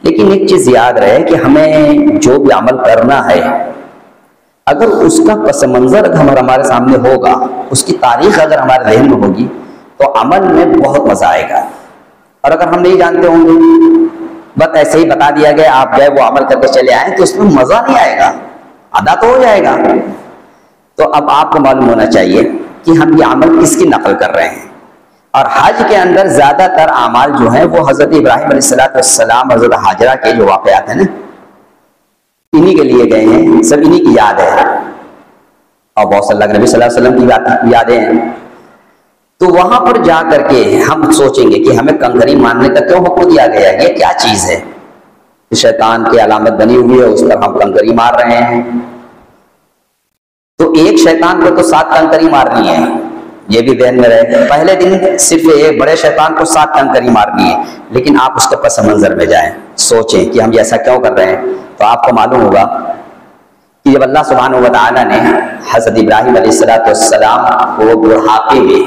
لیکن ایک چیز یاد رہے کہ ہمیں جو بھی عمل کرنا ہے، اگر اس کا پس منظر اگر ہمارے سامنے ہوگا، اس کی تاریخ اگر ہمارے ذہن میں ہوگی، تو عمل میں بہت مزہ آئے گا۔ اور اگر ہم نہیں جانتے ہوں گے، بس ایسے ہی بتا دیا گیا، آپ گئے وہ عمل کر کے چلے آئیں، تو اس میں مزہ نہیں آئے گا، آدھا تو ہو جائے گا۔ تو اب آپ کو معلوم ہونا چاہیے کہ ہم یہ عمل کس کی نقل کر رہے ہیں۔ اور حج کے اندر زیادہ تر اعمال جو ہیں وہ حضرت ابراہیم علیہ السلام، حضرت حاجرہ کے جو واقعات ہیں نا، انہی کے لیے گئے ہیں، سب انہی کی یاد ہے، اور بہت سے اللہ کے نبی صلی اللہ علیہ وسلم کی یادیں ہیں۔ تو وہاں پر جا کر کے ہم سوچیں گے کہ ہمیں کنکری مارنے کا کیوں حکم دیا گیا ہے، یہ کیا چیز ہے؟ شیطان کی علامت بنی ہوئی ہے، اس پر ہم کنکری مار رہے ہیں۔ تو ایک شیطان کو تو 7 کنکری مارنی ہے، یہ بھی ذہن میں رہے۔ پہلے دن صرف ایک بڑے شیطان کو 7 کنکری مارنی ہے، لیکن آپ اس کے پس منظر میں جائیں، سوچیں کہ ہم ایسا کیوں کر رہے ہیں، تو آپ کو معلوم ہوگا کہ جب اللہ سبحانہ و تعالیٰ نے حضرت ابراہیم علیہ السلام کو بڑھاپے میں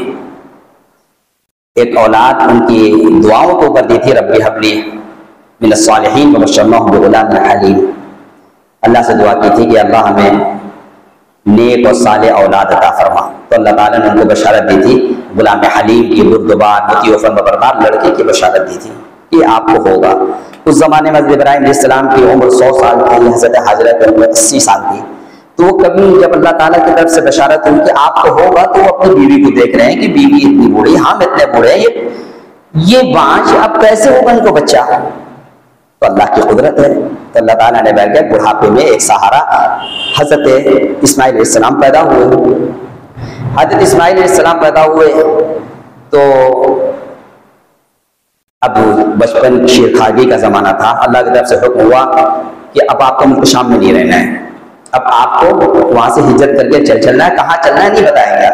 ایک اولاد ان کی دعاؤں کے اوپر دی تھی، رب ہب لی من الصالحین وبشرناہم بغلام حلیم، اللہ سے دعا کی تھی کہ اللہ ہمیں نیک اور صالح اولاد عطا فرما، تو اللہ تعالیٰ نے ان کو بشارت دی تھی غلام حلیم کی، بردبار، مطیع و فرمانبردار لڑکے کی بشارت دی تھی کہ آپ کو ہوگا۔ اس زمانے میں حضرت ابراہیم علیہ السلام کی عمر 100 سال تھی، حضرت حاجرہ کی عمر 80 سال تھی، تو وہ کبھی جب اللہ تعالیٰ کی طرف سے بشارت ہوئی کہ آپ کو ہوگا، تو وہ اپنی بیوی کو دیکھ رہے ہیں کہ بیوی اتنی بوڑھی، ہم اتنے بوڑھے ہیں، یہ بانج اب کیسے ہوگا ان کو بچہ؟ تو اللہ کی قدرت ہے، تو اللہ تعالیٰ نے بیٹھ گئے بڑھاپے میں ایک سہارا، حضرت اسماعیل علیہ السلام پیدا ہوئے۔ حضرت اسماعیل علیہ السلام پیدا ہوئے تو اب بچپن شیرخواگی کا زمانہ تھا، اللہ کی طرف سے حکم ہوا کہ اب آپ کو ملک شام میں نہیں رہنا ہے، اب آپ کو وہاں سے ہجرت کر کے چلنا ہے، کہاں چلنا ہے نہیں بتایا گیا۔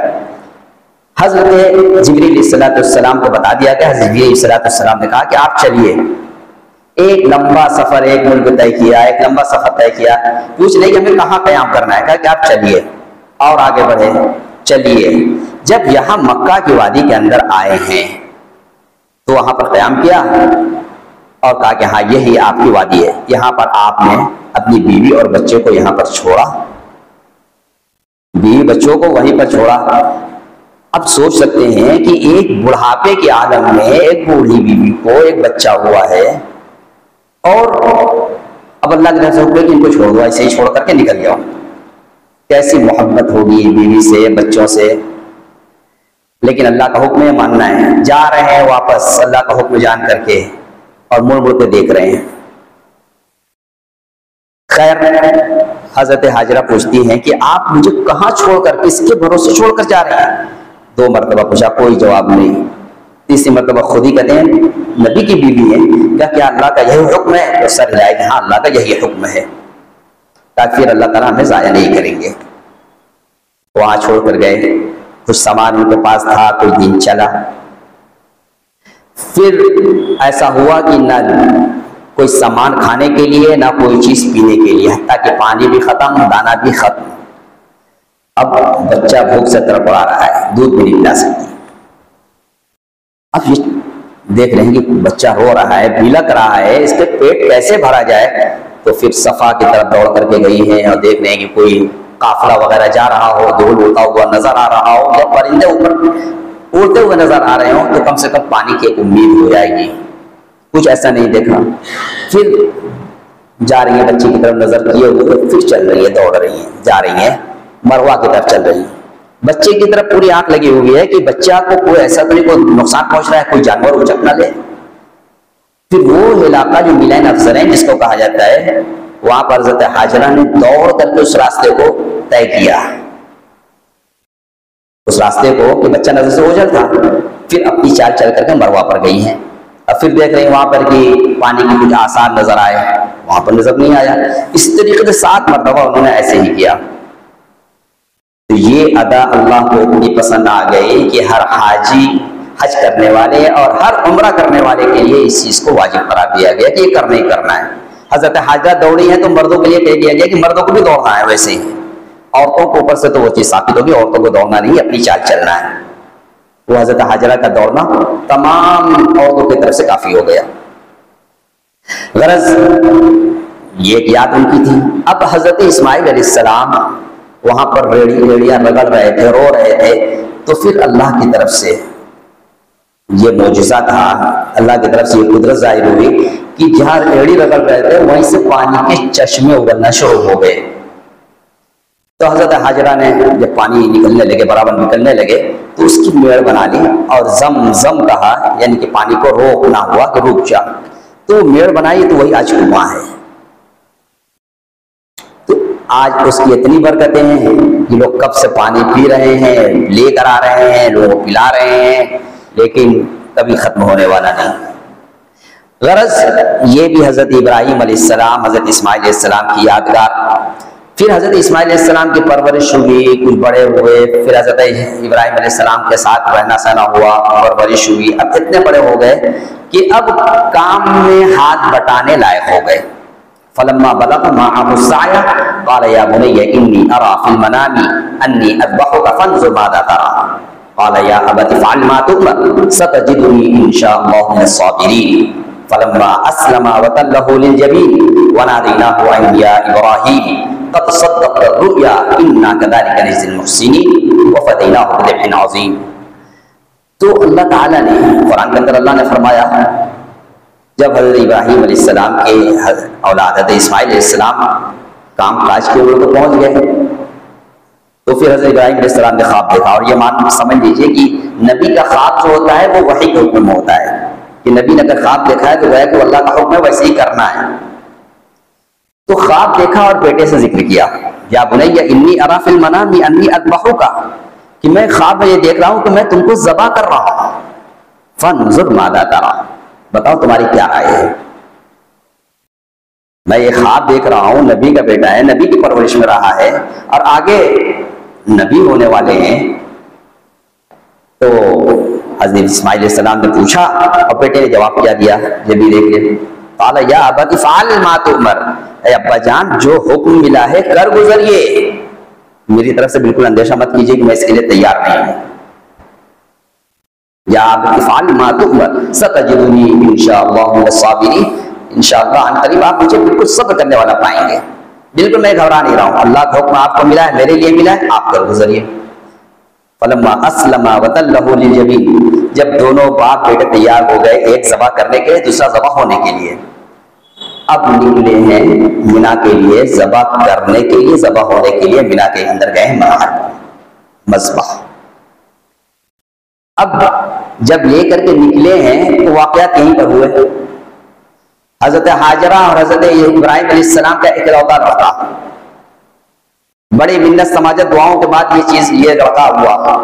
حضرت جبریل علیہ السلام کو بتا دیا گیا، حضرت جبریل علیہ السلام نے کہا کہ آپ چلیے، ایک لمبا سفر، ایک ملک طے کیا، ایک لمبا سفر طے کیا، پوچھ لیں کہ ہمیں کہاں قیام کرنا ہے، کہا کہ آپ چلیے اور آگے بڑھے، چلیے۔ جب یہاں مکہ کی وادی کے اندر آئے ہیں تو وہاں پر قیام کیا اور کہا کہ ہاں یہی آپ کی وادی ہے، یہاں پر آپ نے اپنی بیوی اور بچے کو یہاں پر چھوڑا، بیوی بچوں کو وہیں پر چھوڑا۔ اب سوچ سکتے ہیں کہ ایک بڑھاپے کے عالم میں ایک بوڑھی بیوی کو ایک بچہ ہوا ہے، اور اب اللہ کی طرف سے حکم ہے کہ ان کو چھوڑ دو، ایسے ہی چھوڑ کر کے نکل جاؤ، کیسی محبت ہوگی بیوی سے، بچوں سے، لیکن اللہ کا حکم ہے، ماننا ہے۔ جا رہے ہیں واپس اللہ کا حکم جان کر کے، اور مڑ مڑ کے دیکھ رہے ہیں۔ خیر حضرت حاجرہ پوچھتی ہیں کہ آپ مجھے کہاں چھوڑ کر، کس کے بھروسے چھوڑ کر جا رہے ہیں؟ 2 مرتبہ پوچھا، کوئی جواب نہیں۔ تیسری مرتبہ خود ہی کہتے ہیں نبی کی بیوی ہے، کیا اللہ کا یہی حکم ہے؟ تو سر ہلائے کہ ہاں اللہ کا یہی حکم ہے، تاکہ پھر اللہ تعالیٰ ہمیں ضائع نہیں کریں گے۔ وہاں چھوڑ کر گئے، کچھ سامان ان کے پاس تھا، کچھ دن چلا، پھر ایسا ہوا کہ نہ کوئی سامان کھانے کے لیے، نہ کوئی چیز پینے کے لیے، حتیٰ کہ پانی بھی ختم، دانا بھی ختم۔ اب بچہ بھوک سے تڑپڑا رہا ہے، دودھ بھی نہیں پلا سکتی۔ اب یہ دیکھ رہے ہیں کہ بچہ رو رہا ہے، بلک رہا ہے، اس کے پیٹ کیسے بھرا جائے؟ تو پھر صفا کی طرف دوڑ کر کے گئی ہیں، اور دیکھ رہے ہیں کہ کوئی قافلہ وغیرہ جا رہا ہو، دھول اڑتا ہوا نظر آ رہا ہو، یا پرندے اوپر اڑتے ہوئے نظر آ رہے ہوں، تو کم سے کم پانی کی ایک امید ہو جائے گی۔ کچھ ایسا نہیں دیکھا، پھر جا رہی ہیں بچے کی طرف نظر کیے ہوئے، پھر چل رہی ہے، دوڑ رہی ہیں، جا رہی ہیں مروہ کی طرف چل رہی ہیں، بچے کی طرف پوری آنکھ لگی ہوئی ہے کہ بچہ کو کوئی ایسا تو نہیں کوئی نقصان پہنچ رہا ہے، کوئی جانور اچک نہ لے۔ پھر وہ علاقہ جو ملین افسر ہیں جس کو کہا جاتا ہے، وہاں پر حضرت حاجرہ نے دوڑ کر کے اس راستے کو طے کیا، اس راستے کو کہ بچہ نظر سے اوجھل تھا، پھر اپنی چال چل کر کے مروہ پر گئی ہیں، اب پھر دیکھ رہے ہیں وہاں پر کہ پانی کی کچھ آثار نظر آئے، وہاں پر نظر نہیں آیا۔ اس طریقے سے 7 مرتبہ انہوں نے ایسے ہی کیا۔ تو یہ ادا اللہ کو اتنی پسند آ گئی کہ ہر حاجی، حج کرنے والے اور ہر عمرہ کرنے والے کے لیے اس چیز کو واجب قرار دیا گیا کہ یہ کرنا ہی کرنا ہے۔ حضرت حاجرہ دوڑی ہے تو مردوں کے لیے کہہ دیا گیا کہ مردوں کو بھی دوڑنا ہے، ویسے ہی عورتوں کو اوپر سے تو وہ چیز ثابت ہوگی، عورتوں کو دوڑنا نہیں، اپنی چال چلنا ہے۔ وہ حضرت حاجرہ کا دوڑنا تمام عورتوں کی طرف سے کافی ہو گیا۔ غرض یہ ایک یاد ان کی تھی۔ اب حضرت اسماعیل علیہ السلام وہاں پر ریڑیاں رگڑ رہے تھے، رو رہے تھے، تو پھر اللہ کی طرف سے یہ معجزہ تھا، اللہ کی طرف سے یہ قدرت ظاہر ہوئی کہ جہاں ریڑی رگڑ رہے تھے وہیں سے پانی کے چشمے ابلنا شروع ہو گئے۔ تو حضرت حاجرہ نے جب پانی نکلنے لگے، برابر نکلنے لگے، تو اس کی میڑ بنا لی اور زم زم کہا، یعنی کہ پانی کو روکنا ہوا کہ رک جا، تو میڑ بنائی تو وہی آج کنواں ہے۔ تو آج اس کی اتنی برکتیں ہیں کہ لوگ کب سے پانی پی رہے ہیں، لے کر آ رہے ہیں، لوگوں کو پلا رہے ہیں، لیکن کبھی ختم ہونے والا نہیں۔ غرض یہ بھی حضرت ابراہیم علیہ السلام، حضرت اسماعیل علیہ السلام کی یادگار۔ پھر حضرت اسماعیل علیہ السلام کی پرورش ہوئی، کچھ بڑے ہوئے، پھر حضرت ابراہیم علیہ السلام کے ساتھ رہنا سہنا ہوا، پرورش ہوئی، اب اتنے بڑے ہو گئے کہ اب کام میں ہاتھ بٹانے لائق ہو گئے۔ فلما بلغ معه السعي قال يا بني اني ارى في المنام اني اذبحك فانظر ماذا ترى قال يا ابت افعل ما تؤمر ستجدني ان شاء الله من الصابرين فلما اسلم وتله للجبين وناديناه ان يا ابراهيم قد صدقت الرؤيا انا كذلك نجزي المحسنين وفديناه بذبح عظيم۔ تو اللہ تعالیٰ نے قرآن کے اندر اللہ نے فرمایا، جب حضرت ابراہیم علیہ السلام کے اولاد حضرت اسماعیل علیہ السلام کام کاج کے اوپر تو پہنچ گئے، تو پھر حضرت ابراہیم علیہ السلام نے خواب دیکھا۔ اور یہ سمجھ لیجئے کہ نبی کا خواب جو ہوتا ہے وہ وحی کے حکم میں ہوتا ہے، کہ نبی نے اگر خواب دیکھا ہے تو وہ کہ اللہ کا حکم ہے ویسے ہی کرنا ہے۔ تو خواب دیکھا اور بیٹے سے ذکر کیا، یا بنی انی اری فی المنام انی اذبحک، کہ میں خواب میں یہ دیکھ رہا ہوں کہ میں تم کو ذبح کر رہا ہوں، فانظر ماذا تری، بتاؤ تمہاری کیا رائے ہے۔ میں یہ خواب دیکھ رہا ہوں، نبی کا بیٹا ہے، نبی کی پرورش میں رہا ہے اور آگے نبی ہونے والے ہیں۔ تو حضرت اسماعیل علیہ السلام نے پوچھا اور بیٹے نے جواب کیا دیا، یہ بھی دیکھ لیں۔ قال یا ابت افعل ما تؤمر، اے ابا جان جو حکم ملا ہے کر گزریے، میری طرف سے بالکل اندیشہ مت کیجیے کہ میں اس کے لیے تیار نہیں ہوں۔ یا ابت افعل ما تؤمر ستجدنی انشاءاللہ من الصابرین، انشاءاللہ ان قریب آپ مجھے بالکل صبر کرنے والا پائیں گے، بالکل میں گھبرا نہیں رہا ہوں، اللہ کا حکم آپ کو ملا ہے، میرے لیے ملا ہے، آپ کر گزریے۔ فلما اسلم وتلہ للجبین، جب دونوں باپ بیٹے تیار ہو گئے، ایک ذبح کرنے کے لیے، دوسرا ذبح ہونے کے لیے، اب نکلے ہیں مینا کے لیے، ذبح کرنے کے لیے، ذبح ہونے کے لیے مینا کے اندر گئے مذبح۔ اب جب لے کر کے نکلے ہیں تو واقعات یہیں پر ہوئے، حضرت حاجرہ اور حضرت ابراہیم علیہ السلام کا اکلوتا لڑکا، بڑی منت سماجت دعاؤں کے بعد یہ لڑکا ہوا۔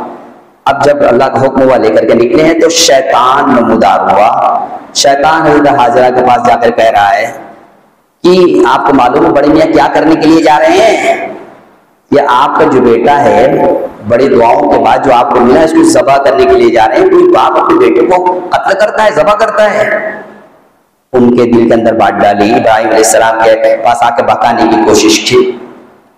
اب جب اللہ کا حکم ہوا لے کر کے نکلے ہیں تو شیطان نمودار ہوا۔ شیطان حضرت حاجرہ کے پاس جا کر کہہ رہا ہے کہ آپ کو معلوم ہے بڑے میاں کیا کرنے کے لیے جا رہے ہیں؟ یہ آپ کا جو بیٹا ہے بڑی دعاؤں کے بعد جو آپ کو ملا، اس کو ذبح کرنے کے لیے جا رہے ہیں۔ کوئی باپ اپنے بیٹے کو قتل کرتا ہے، ذبح کرتا ہے؟ ان کے دل کے اندر بات ڈالی، ابراہیم علیہ السلام کے پاس آ کے بہکانے کی کوشش کی۔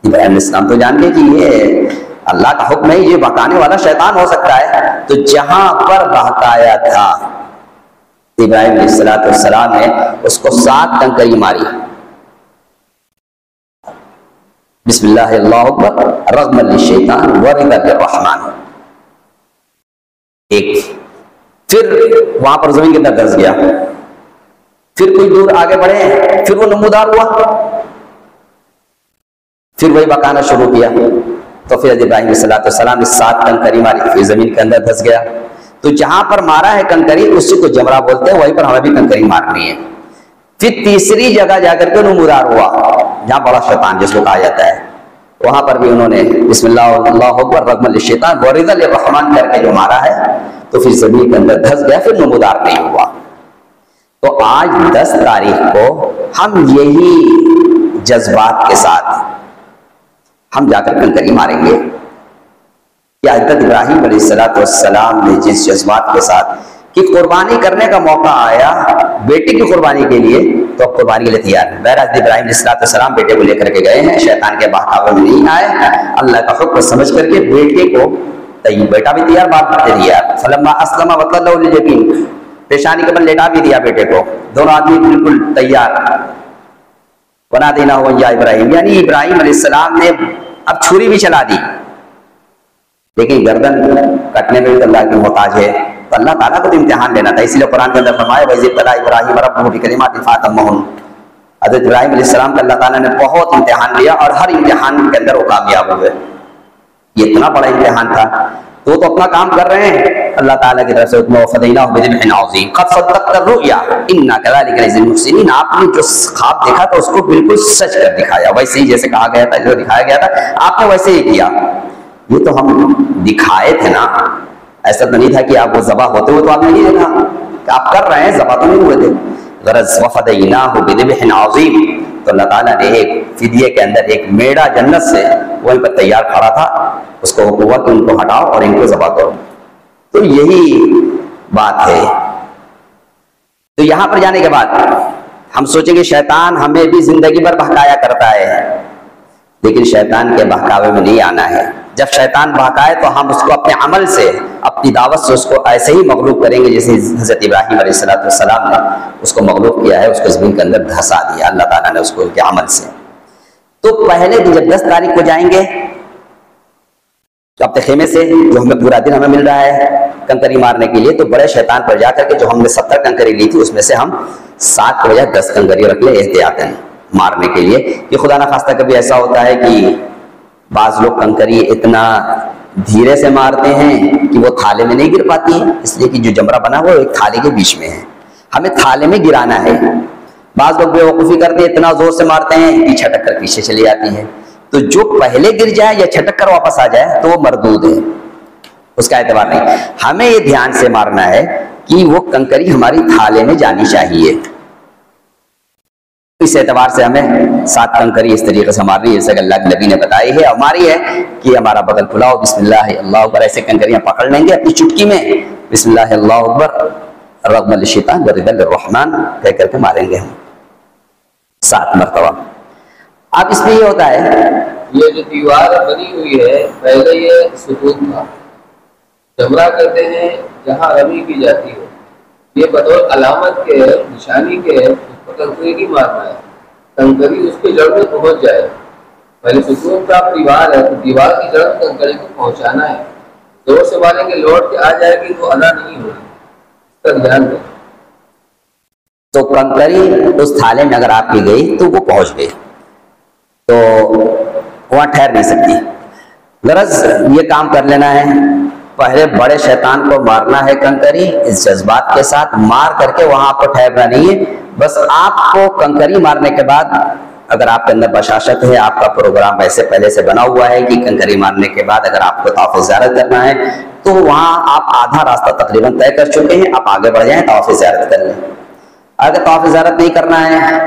ابراہیم علیہ السلام تو جان گئے کہ یہ اللہ کا حکم ہے، یہ بہکانے والا شیطان ہو سکتا ہے۔ تو جہاں پر بہکایا تھا ابراہیم علیہ السلام نے اس کو 7 کنکری ماری، بسم اللہ اللہ اکبر، رغم للشیطان وردا للرحمن، ایک پھر وہاں پر زمین کے اندر دھس گیا۔ پھر کوئی دور آگے بڑھے، پھر وہ نمودار ہوا، پھر وہی بکانا شروع کیا۔ تو پھر ابراہیم علیہ السلام نے 7 کنکری ماری، پھر زمین کے اندر دھس گیا۔ تو جہاں پر مارا ہے کنکری اسی کو جمرہ بولتے ہیں، وہیں پر ہمیں بھی کنکری مارنی ہے۔ پھر تیسری جگہ جا کر کے نمودار ہوا جہاں بڑا شیطان جس کو کہا جاتا ہے، وہاں پر بھی انہوں نے بسم اللہ اللہ اکبر رغم للشیطان وردا للرحمن کر کے جو مارا ہے، تو پھر زمین کے اندر دھس گیا، پھر نمودار نہیں ہوا۔ تو آج 10 تاریخ کو ہم یہی جذبات کے ساتھ ہم جا کر کنکری ماریں گے کہ حضرت ابراہیم علیہ السلام نے جس جذبات کے ساتھ کہ قربانی کرنے کا موقع آیا بیٹے کی قربانی کے لیے، تو اب قربانی کے لیے تیار ہے۔ بہرحال حضرت ابراہیم علیہ السلام بیٹے کو لے کر کے گئے ہیں، شیطان کے بہکاوے میں نہیں آئے، اللہ کا حکم سمجھ کر کے بیٹے کو، بیٹا بھی تیار، باپ بھی تیار، فلما اسلم وتلہ للجبین، پیشانی کے بل لیٹا بھی دیا بیٹے کو، دونوں آدمی بالکل تیار۔ ونادیناہ یا ابراہیم، یعنی ابراہیم علیہ السلام نے اب چھری بھی چلا دی، لیکن گردن کٹنے میں بھی اللہ کی محتاج ہے، تو اللہ تعالیٰ کو تو امتحان لینا تھا، اس لیے قرآن کے اندر فرمایا وَإِذِ ابْتَلَىٰ إِبْرَاهِيمَ رَبُّهُ بِكَلِمَاتٍ فَأَتَمَّهُنَّ۔ حضرت ابراہیم علیہ السلام کا اللہ تعالیٰ نے بہت امتحان لیا اور ہر امتحان کے اندر وہ کامیاب ہوئے۔ یہ اتنا بڑا امتحان تھا، تو اپنا کام کر رہے ہیں، اللہ تعالیٰ کی طرف سے حکم وَفَدَيْنَاهُ بِذِبْحٍ عَظِيمٍ قَدْ صَدَّقْتَ الرُّؤْيَا إِنَّا كَذَلِكَ نَجْزِي الْمُحْسِنِينَ۔ آپ نے جو خواب دیکھا تھا اس کو بالکل سچ کر دکھایا، ویسے ہی جیسے کہا گیا تھا، جو دکھایا گیا تھا آپ نے ویسے ہی کیا۔ یہ تو ہم دکھائے تھے نا، ایسا تو نہیں تھا کہ آپ وہ ذبح ہوتے ہوئے تو آپ نے نہیں دیکھا کہ آپ کر رہے ہیں، ذبح تو نہیں ہوئے تھے۔ غرض وَفَدَيْنَاهُ بِذِبْحٍ عَظِيمٍ، تو اللہ تعالیٰ نے ایک فدیے کے اندر ایک میڑا جنت سے وہیں پر تیار کھڑا تھا، اس کو حکم ہوا کہ ان کو ہٹاؤ اور ان کو ذبح کرو۔ تو یہی بات ہے۔ تو یہاں پر جانے کے بعد ہم سوچیں گے شیطان ہمیں بھی زندگی بھر بہکایا کرتا ہے، لیکن شیطان کے بہکاوے میں نہیں آنا ہے۔ جب شیطان بہکائے تو ہم اس کو اپنے عمل سے، اپنی دعوت سے اس کو ایسے ہی مغلوب کریں گے جیسے حضرت ابراہیم علیہ السلام نے اس کو مغلوب کیا ہے، اس کو زمین کے اندر دھسا دیا اللہ تعالیٰ نے اس کو کے عمل سے۔ تو پہلے دن جب 10 تاریخ کو جائیں گے تو اپنے خیمے سے جو ہمیں پورا دن ہمیں مل رہا ہے کنکری مارنے کے لیے، تو بڑے شیطان پر جا کر کے جو ہم نے 70 کنکری لی تھی اس میں سے ہم 7 کے بجائے 10 کنکری رکھ لیں احتیاطاً مارنے کے لیے۔ کہ خدا نہ خواستہ کبھی ایسا ہوتا ہے کہ بعض لوگ کنکری اتنا دھیرے سے مارتے ہیں کہ وہ تھالے میں نہیں گر پاتی ہے، اس لیے کہ جو جمرہ بنا ہوا ایک تھالے کے بیچ میں ہے، ہمیں تھالے میں گرانا ہے۔ بعض لوگ بے وقوفی کرتے ہیں، اتنا زور سے مارتے ہیں کہ چھٹک کر پیچھے چلی جاتی ہے، تو جو پہلے گر جائے یا چھٹک کر واپس آ جائے تو وہ مردود ہے، اس کا اعتبار نہیں۔ ہمیں یہ دھیان سے مارنا ہے کہ وہ کنکری ہماری تھالے میں جانی چاہیے، اس اعتبار سے ہمیں 7 کنکری اس طریقے سے مارنی ہے جیسے کہ اللہ کے نبی نے بتائی ہے، ہماری ہے کہ ہمارا بغل کھلاؤ، بسم اللہ اللہ اکبر، ایسے کنکریاں پکڑ لیں گے اپنی چٹکی میں، بسم اللہ اللہ اکبر رغم الشیطان وردا للرحمن کہہ کر کے ماریں گے ہم 7 مرتبہ۔ اب اس میں یہ ہوتا ہے، یہ جو دیوار بنی ہوئی ہے پہلے یہ ستون تھا، جمرہ کرتے ہیں جہاں رمی کی جاتی ہے، یہ بطور علامت کے نشانی کے کنکری نہیں مارنا ہے، کنکری اس کی جڑ میں پہنچ جائے۔ پہلے ستون کا دیوار ہے تو دیوار کی جڑ میں کنکری کو پہنچانا ہے، زور سے ماریں گے لوٹ کے آ جائے گی تو ادا نہیں ہوگی، اس کا دھیان دیں۔ تو کنکری اس تھالے میں اگر آپ کی گئی تو وہ پہنچ گئی تو وہاں ٹھہر نہیں سکتی۔ غرض یہ کام کر لینا ہے، پہلے بڑے شیطان کو مارنا ہے کنکری اس جذبات کے ساتھ، مار کر کے وہاں آپ کو ٹھہرنا نہیں ہے، بس آپ کو کنکری مارنے کے بعد اگر آپ کے اندر بشاشت ہے، آپ کا پروگرام ویسے پہلے سے بنا ہوا ہے کہ کنکری مارنے کے بعد اگر آپ کو طواف زیارت کرنا ہے تو وہاں آپ آدھا راستہ تقریباً طے کر چکے ہیں، آپ آگے بڑھ جائیں طواف زیارت کر لیں۔ اگر طواف زیارت نہیں کرنا ہے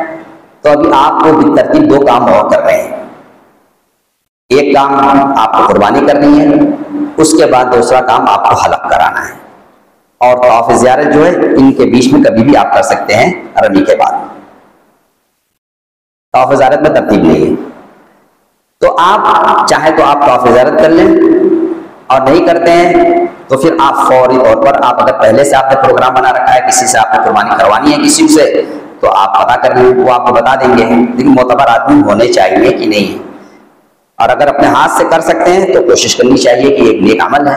تو ابھی آپ کو بالترتیب 2 کام اور کر رہے ہیں، ایک کام آپ کو قربانی کرنی ہے، اس کے بعد دوسرا کام آپ کو حلق کرانا ہے، اور طواف زیارت جو ہے ان کے بیچ میں کبھی بھی آپ کر سکتے ہیں رمی کے بعد، طواف زیارت میں ترتیب نہیں ہے۔ تو آپ چاہے تو آپ طواف زیارت کر لیں، اور نہیں کرتے ہیں تو پھر آپ فوری طور پر آپ اگر پہلے سے آپ نے پروگرام بنا رکھا ہے، کسی سے آپ نے قربانی کروانی ہے کسی سے، تو آپ پتہ کر لیں، وہ آپ کو بتا دیں گے، لیکن معتبر آدمی ہونے چاہیے کہ نہیں، اور اگر اپنے ہاتھ سے کر سکتے ہیں تو کوشش کرنی چاہیے کہ ایک نیک عمل ہے۔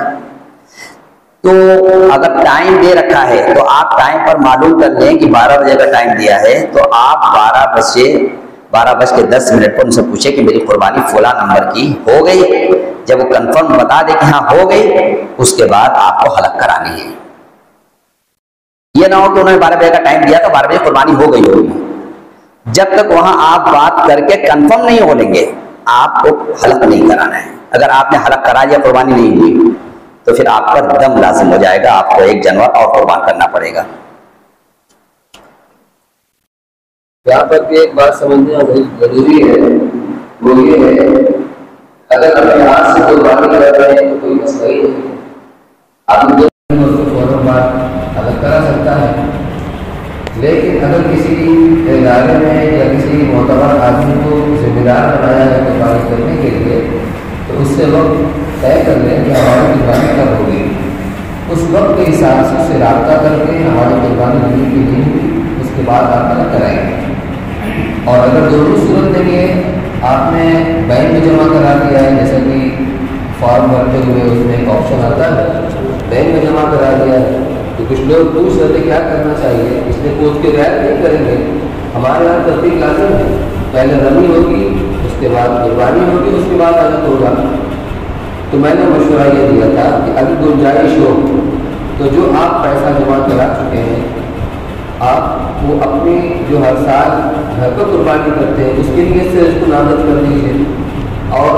تو اگر ٹائم دے رکھا ہے تو آپ ٹائم پر معلوم کر لیں کہ 12 بجے کا ٹائم دیا ہے، تو آپ 12:10 پر ان سے پوچھیں کہ میری قربانی فلاں نمبر کی ہو گئی، جب وہ کنفرم بتا دے کہ ہاں ہو گئی، اس کے بعد آپ کو حلق کرانی ہے۔ یہ نہ ہو کہ انہوں نے 12 بجے کا ٹائم دیا تو 12 بجے قربانی ہو گئی ہوگی، جب تک وہاں آپ بات کر کے کنفرم نہیں ہو لیں گے آپ کو حلق نہیں کرانا ہے۔ اگر آپ نے حلق کرا لیا قربانی نہیں ہوئی تو پھر آپ پر دم لازم ہو جائے گا، آپ کو ایک جانور اور قربان کرنا پڑے گا۔ یہاں پر بھی ایک بات سمجھنا بہت ضروری ہے، وہ یہ ہے اگر اپنے ہاتھ سے قربانی کر رہے ہیں تو کوئی مسئلہ ہی نہیں ہے، آپ فوراً بات الگ کرا سکتا ہے۔ لیکن اگر کسی ادارے میں یا کسی معتبر آدمی کو ذمہ دار بنایا ہے قربانی کرنے کے لیے تو اس سے وقت طے کر لیں کہ ہماری قربانی کب ہوگی، اس وقت کے حساب سے اس سے رابطہ کر کے ہماری قربانی ہوئی کہ نہیں ہوئی اس کے بعد آپ الگ کرائیں گے۔ اور اگر دونوں صورت میں یہ آپ نے بینک میں جمع کرا دیا ہے، جیسا کہ فارم بھرتے ہوئے اس میں ایک آپشن آتا ہے بینک میں جمع کرا دیا ہے، تو کچھ لوگ پوچھ رہے تھے کیا کرنا چاہیے، اس لیے کوچ کے رعایت نہیں کریں گے۔ ہمارے یہاں ترتیب لازم ہے، پہلے رمی ہوگی، اس کے بعد قربانی ہوگی، اس کے بعد الگ ہوگا۔ تو میں نے مشورہ یہ دیا تھا کہ اگر گنجائش ہو تو جو آپ پیسہ جمع کرا چکے ہیں آپ وہ اپنی جو ہر سال گھر پر قربانی کرتے ہیں اس کے لیے سے اس کو نامزد کر دیجیے، اور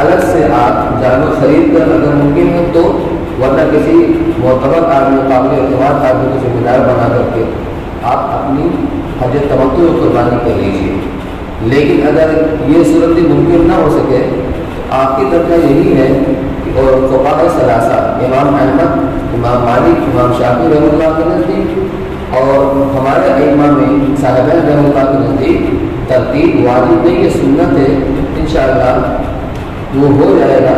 الگ سے آپ جانور خرید کر اگر ممکن ہے تو، ورنہ کسی معتبر آدمی قابل اعتماد آدمی کو ذمہ دار بنا کر کے آپ اپنی حج تمتع قربانی کر لیجیے۔ لیکن اگر یہ صورت ممکن نہ ہو سکے تو آپ کی طرف یہی ہے اور فقہاء ثلاثہ امام احمد، امام مالک، امام شافعی رحمۃ اللہ کے نزدیک اور ہمارے ائمہ میں صاحبین رحمۃ اللہ کے نزدیک ترتیب واجب نہیں ہے، سنت ہے، انشاءاللہ وہ ہو جائے گا۔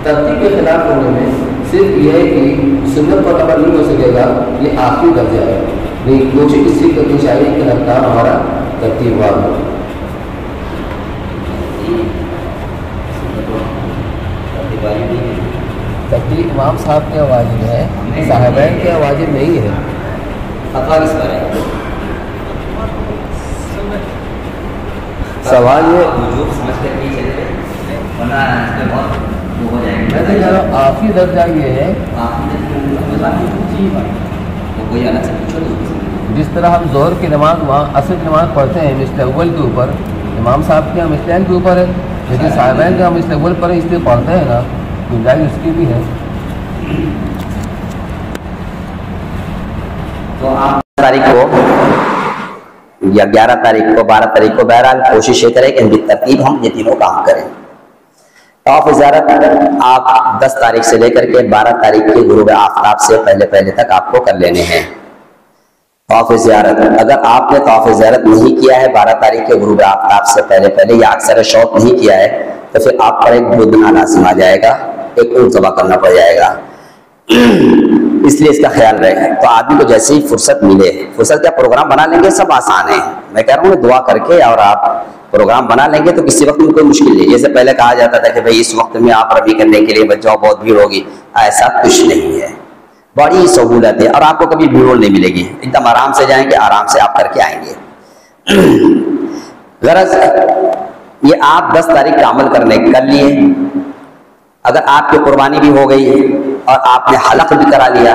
ترتیب کے خلاف ہونے میں صرف یہ ہے کہ سنت پر عمل نہیں ہو سکے گا، یہ آخری درجہ ہے، نہیں کوشش کسی کرنی چاہیے کہ ہر کام ہمارا ترتیب وار ہو۔ ترتیب امام صاحب کے واجب ہے، صاحبین کے واجب نہیں ہے۔ سوال یہ آخری درجہ یہ ہے جس طرح ہم ظہر کی نماز وہاں عصر کی نماز پڑھتے ہیں مثل اول کے اوپر، امام صاحب کے ہم مثل کے اوپر ہے، لیکن صاحبین کے ہم مثل اول پر اس لیے پڑھتے ہیں نا، گنجائش اس کی بھی ہے۔ تو آپ تاریخ کو یا 11 تاریخ کو 12 تاریخ کو بہرحال کوشش یہ کریں کہ ان کی ترتیب ہم یہ تینوں کام کریں۔ طواف زیارت آپ 10 تاریخ سے لے کر کے 12 تاریخ کے غروب آفتاب سے پہلے تک آپ کو کر لینے ہیں۔ طواف زیارت اگر آپ نے طواف زیارت نہیں کیا ہے 12 تاریخ کے غروب آفتاب سے پہلے یا اکثر شوق نہیں کیا ہے تو پھر آپ پر ایک بدنا لازم آ جائے گا، ایک اونٹ ذبح کرنا پڑ جائے گا، اس لیے اس کا خیال رہے۔ تو آدمی کو جیسے ہی فرصت ملے، فرصت کیا پروگرام بنا لیں گے، سب آسان ہے، میں کہہ رہا ہوں دعا کر کے اور آپ پروگرام بنا لیں گے تو کسی وقت میں کوئی مشکل نہیں۔ جیسے پہلے کہا جاتا تھا کہ بھئی اس وقت میں آپ رمی کرنے کے لیے بچ جاؤ، بہت بھیڑ ہوگی، ایسا کچھ نہیں ہے، بڑی سہولت ہے، اور آپ کو کبھی بھیڑ نہیں ملے گی، ایک دم آرام سے جائیں گے، آرام سے آپ کر کے آئیں گے۔ غرض یہ آپ 10 تاریخ کا عمل کر لیے، اگر آپ کی قربانی بھی ہو گئی اور آپ نے حلق بھی کرا لیا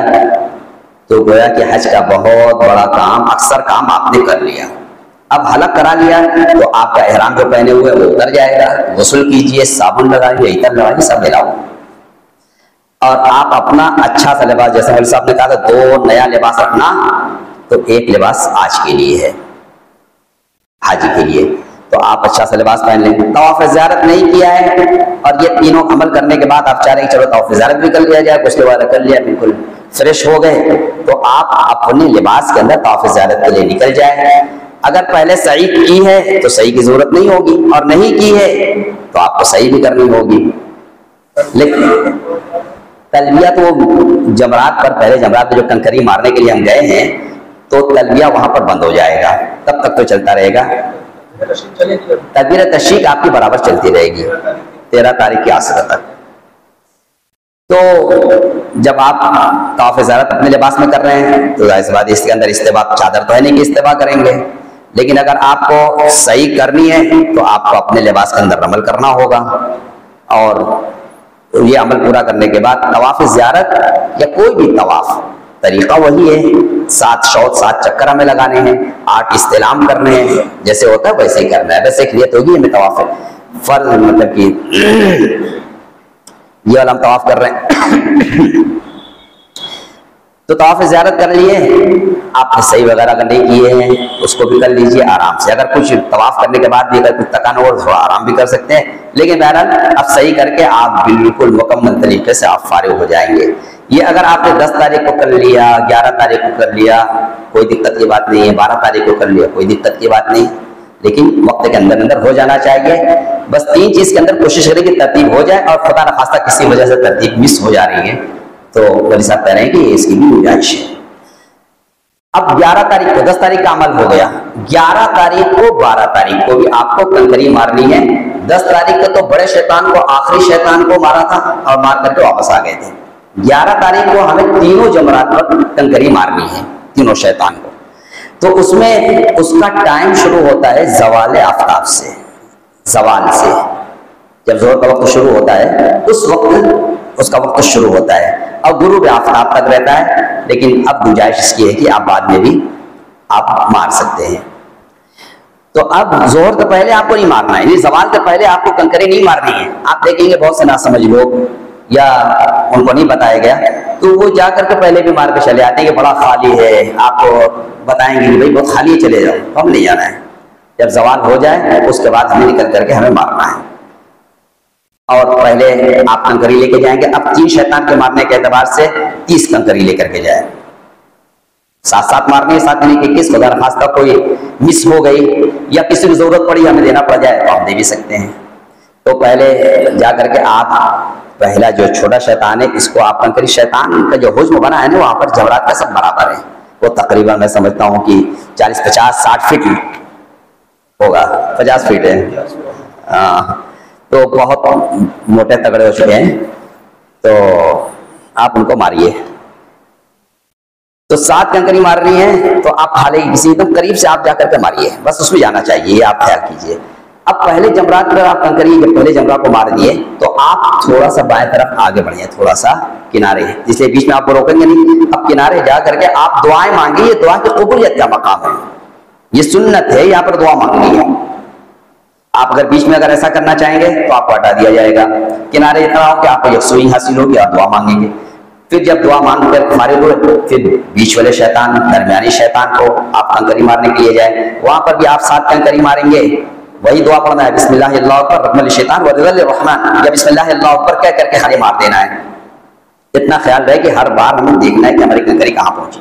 تو گویا کہ حج کا بہت بڑا کام، اکثر کام آپ نے کر لیا۔ اب حلق کرا لیا تو آپ کا احرام جو پہنے ہوئے وہ اتر جائے گا، غسل کیجئے، صابن لگائیے، عطر لگائیے، سب ملاؤ، اور آپ اپنا اچھا سا لباس، جیسے مولوی صاحب نے کہا تھا 2 نیا لباس رکھنا، تو ایک لباس آج کے لیے ہے حج کے لیے، تو آپ اچھا سا لباس پہن لیں۔ طواف زیارت نہیں کیا ہے اور یہ تینوں عمل کرنے کے بعد آپ چاہ رہے ہیں چلو طواف زیارت بھی کر لیا جائے، اس کے بعد کر لیا، بالکل فریش ہو گئے، تو آپ اپنے لباس کے اندر طواف زیارت کے لیے نکل جائیں۔ اگر پہلے صحیح کی ہے تو صحیح کی ضرورت نہیں ہوگی، اور نہیں کی ہے تو آپ کو صحیح بھی کرنی ہوگی۔ لیکن تلبیہ تو جمرات پر، پہلے جمرات پہ جو کنکری مارنے کے لیے ہم گئے ہیں تو تلبیہ وہاں پر بند ہو جائے گا، تب تک تو چلتا رہے گا، تکبیر تشریق آپ کی برابر چلتی رہے گی 13 تاریخ کی عصر تک۔ تو جب آپ طواف زیارت اپنے لباس میں کر رہے ہیں تو ظاہر سی بات اس کے اندر استباء، چادر تو ہے نہیں کہ استباء کریں گے، لیکن اگر آپ کو صحیح کرنی ہے تو آپ کو اپنے لباس کے اندر عمل کرنا ہوگا، اور یہ عمل پورا کرنے کے بعد طواف زیارت یا کوئی بھی طواف طریقہ وہی ہے، 7 شوط 7 چکر ہمیں لگانے ہیں، 8 استلام کرنے ہیں، جیسے ہوتا ہے ویسے ہی کرنا ہے، بس ایک نیت ہوگی ہمیں طواف فرض، مطلب کہ یہ والا ہم طواف کر رہے ہیں تو طواف زیارت کر لیے، آپ نے صحیح وغیرہ اگر نہیں کیے ہیں اس کو بھی کر لیجئے آرام سے، اگر کچھ طواف کرنے کے بعد بھی اگر کچھ تکان ہو تو آرام بھی کر سکتے ہیں، لیکن بہرحال اب صحیح کر کے آپ بالکل مکمل طریقے سے آپ فارغ ہو جائیں گے۔ یہ اگر آپ نے 10 تاریخ کو کر لیا، 11 تاریخ کو کر لیا، کوئی دقت کی بات نہیں ہے، 12 تاریخ کو کر لیا کوئی دقت کی بات نہیں، لیکن وقت کے اندر اندر ہو جانا چاہیے۔ بس 3 چیز کے اندر کوشش کریں کہ ترتیب ہو جائے، اور خدا نخواستہ کسی وجہ سے ترتیب مس ہو جا رہی ہے تو ولی صاحب کہہ رہے ہیں کہ اس کی بھی گنجائش ہے۔ اب 11 تاریخ کو 10 تاریخ کا عمل ہو گیا، 11 تاریخ کو 12 تاریخ کو بھی آپ کو کنکری مارنی ہے۔ 10 تاریخ کو تو بڑے شیطان کو، آخری شیطان کو مارا تھا اور مار کر کے واپس آ گئے تھے۔ 11 تاریخ کو ہمیں تینوں جمرات پر کنکری مارنی ہے، تینوں شیطان کو۔ تو اس میں اس کا ٹائم شروع ہوتا ہے زوال آفتاب سے، زوال سے جب ظہر کا وقت شروع ہوتا ہے اس وقت اس کا وقت شروع ہوتا ہے اور غروب آفتاب تک رہتا ہے، لیکن اب گنجائش اس کی ہے کہ آپ بعد میں بھی آپ مار سکتے ہیں۔ تو اب ظہر سے پہلے آپ کو نہیں مارنا ہے، یعنی زوال سے پہلے آپ کو کنکری نہیں مارنی ہے۔ آپ دیکھیں گے بہت سے ناسمجھ لوگ یا ان کو نہیں بتایا گیا تو وہ جا کر کے پہلے بھی مار کے چلے آتے ہیں کہ بڑا خالی ہے، آپ کو بتائیں گے کہ بھائی بہت خالی ہے چلے جاؤ، ہم نہیں جانا ہے۔ جب زوال ہو جائے اس کے بعد ہمیں نکل کر کے ہمیں مارنا ہے، اور پہلے آپ کنکری لے کے جائیں گے۔ اب 3 شیطان کے مارنے کے اعتبار سے 30 کنکری لے کر کے جائیں، ساتھ ساتھ مارنے، ساتھ نہیں کہ کس خدا نخواستہ کوئی مس ہو گئی یا کسی کو ضرورت پڑی ہمیں دینا پڑ جائے تو ہم دے بھی سکتے ہیں۔ تو پہلے جا کر کے آپ پہلا جو چھوٹا شیطان ہے اس کو آپ کنکری، شیطان کا جو حجم بنا ہے نا وہاں پر جمرات کا سب برابر ہے، وہ تقریباً میں سمجھتا ہوں کہ 40 50 60 فٹ ہوگا، 50 فٹ ہے، تو بہت موٹے تگڑے ہو چکے ہیں، تو آپ ان کو ماریے۔ تو 7 کنکری مارنی ہے تو آپ حالے کسی ایک دم قریب سے آپ جا کر کے ماریے، بس اس میں جانا چاہیے، یہ آپ خیال کیجئے۔ اب پہلے جمرات پر آپ کنکری جب پہلے جمرہ کو مار دیے تو آپ تھوڑا سا بائیں طرف آگے بڑھیں، تھوڑا سا کنارے، جس لیے بیچ میں آپ کو روکیں گے نہیں۔ اب کنارے جا کر کے آپ دعائیں مانگیں، یہ دعا کی قبولیت کا مقام ہے، یہ سنت ہے، یہاں پر دعا مانگنی ہے۔ آپ اگر بیچ میں اگر ایسا کرنا چاہیں گے تو آپ کو ہٹا دیا جائے گا، کنارے اتنا ہو کہ آپ کو یکسوئی حاصل ہوگی، آپ دعا مانگیں گے۔ پھر جب دعا مانگ کر فارغ ہوئے پھر بیچ والے شیطان، درمیانی شیطان کو آپ کنکری مارنے کے لیے جائیں، وہاں پر بھی آپ 7 کنکری ماریں گے، وہی دعا پڑھنا ہے، بسم اللہ اللہ اکبر رحم الشیطان ورضل الرحمن، یا بسم اللہ اللہ اکبر کہہ کر کے خالی مار دینا ہے۔ اتنا خیال رہے کہ ہر بار ہمیں دیکھنا ہے کہ ہماری کنکری کہاں پہنچی،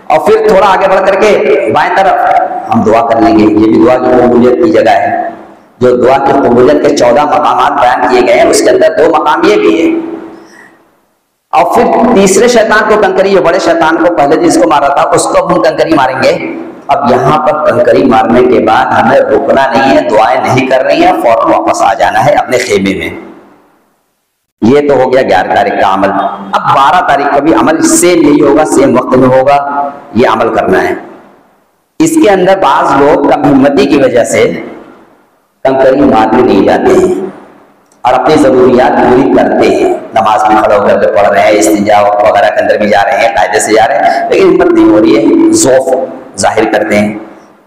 اور پھر تھوڑا آگے بڑھ کر کے بائیں طرف ہم دعا کر لیں گے۔ یہ بھی دعا کی قبولیت کی جگہ ہے، جو دعا کی قبولیت کے 14 مقامات بیان کیے گئے ہیں اس کے اندر 2 مقام یہ بھی ہے۔ اور پھر تیسرے شیطان کو کنکری، جو بڑے شیطان کو پہلے جس کو مارا تھا اس کو ہم کنکری ماریں گے۔ اب یہاں پر کنکری مارنے کے بعد ہمیں رکنا نہیں ہے، دعائیں نہیں کرنی ہے، فوراً واپس آ جانا ہے اپنے خیمے میں۔ یہ تو ہو گیا 11 تاریخ کا عمل۔ اب 12 تاریخ کا بھی عمل سیم نہیں ہوگا، سیم وقت میں ہوگا، یہ عمل کرنا ہے۔ اس کے اندر بعض لوگ کم ہمتی کی وجہ سے کنکری مارنے نہیں جاتے ہیں اور اپنی ضروریات پوری کرتے ہیں، نماز میں کھڑے ہو کر کے پڑھ رہے ہیں، استنجا وغیرہ کے اندر بھی جا رہے ہیں، قاعدے سے جا رہے ہیں، لیکن ہمت نہیں ہو رہی ہے، ضعف ظاہر کرتے ہیں۔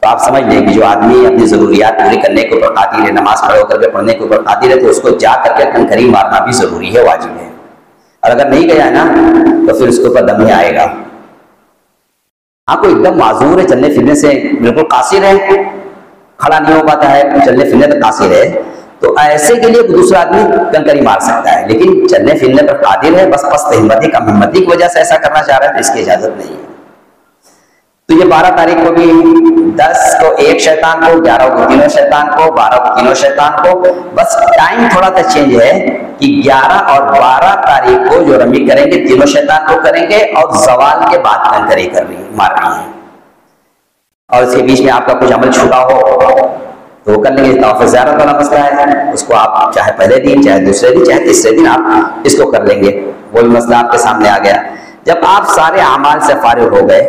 تو آپ سمجھ لیں کہ جو آدمی اپنی ضروریات پوری کرنے کے اوپر قادر ہے، نماز کھڑے ہو کر کے پڑھنے کے اوپر قادر ہے، تو اس کو جا کر کے کنکری مارنا بھی ضروری ہے، واجب ہے۔ اور اگر نہیں گیا ہے نا تو پھر اس کے اوپر دم ہی آئے گا۔ ہاں کوئی ایک دم معذور ہے، چلنے پھرنے سے بالکل قاصر ہے، کھڑا نہیں ہو پاتا ہے، چلنے پھرنے تک قاصر ہے، تو ایسے کے لیے دوسرا آدمی کنکری مار سکتا ہے، لیکن چلنے پھرنے پر قادر ہے، بس پست ہمتی کم ہمتی کی وجہ سے ایسا کرنا چاہ رہا ہے تو اس کی اجازت نہیں ہے۔ تو یہ 12 تاریخ کو بھی 10 کو 1 شیطان کو، 11 کو تینوں شیطان کو، 12 کو تینوں شیطان کو، بس ٹائم تھوڑا سا چینج ہے کہ 11 اور 12 تاریخ کو جو رمی کریں گے تینوں شیطان کو کریں گے، اور زوال کے بعد کنکری مارنی ہے۔ اور اس کے بیچ میں آپ کا کچھ عمل چھوٹا ہو تو وہ کر لیں گے۔ طواف زیارت والا مسئلہ ہے، اس کو آپ چاہے پہلے دن، چاہے دوسرے دن، چاہے تیسرے دن آپ اس کو کر لیں گے، وہی مسئلہ آپ کے سامنے آ گیا۔ جب آپ سارے اعمال سے فارغ ہو گئے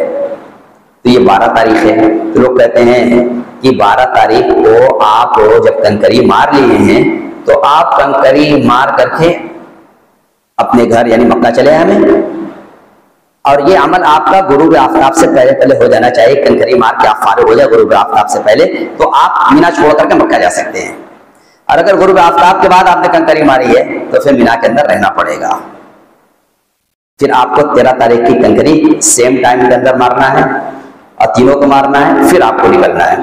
تو یہ 12 تاریخ ہے، تو لوگ کہتے ہیں کہ 12 تاریخ کو آپ جب کنکری مار لیے ہیں تو آپ کنکری مار کر کے اپنے گھر یعنی مکہ چلے آئیں، اور یہ عمل آپ کا غروب آفتاب سے پہلے ہو جانا چاہیے۔ کنکری مار کے آپ فارغ ہو جائے غروب آفتاب سے پہلے تو آپ مینا چھوڑ کر کے مکہ جا سکتے ہیں، اور اگر غروب آفتاب کے بعد آپ نے کنکری ماری ہے تو پھر مینا کے اندر رہنا پڑے گا، پھر آپ کو 13 تاریخ کی کنکری سیم ٹائم کے اندر مارنا ہے اور تینوں کو مارنا ہے، پھر آپ کو نکلنا ہے۔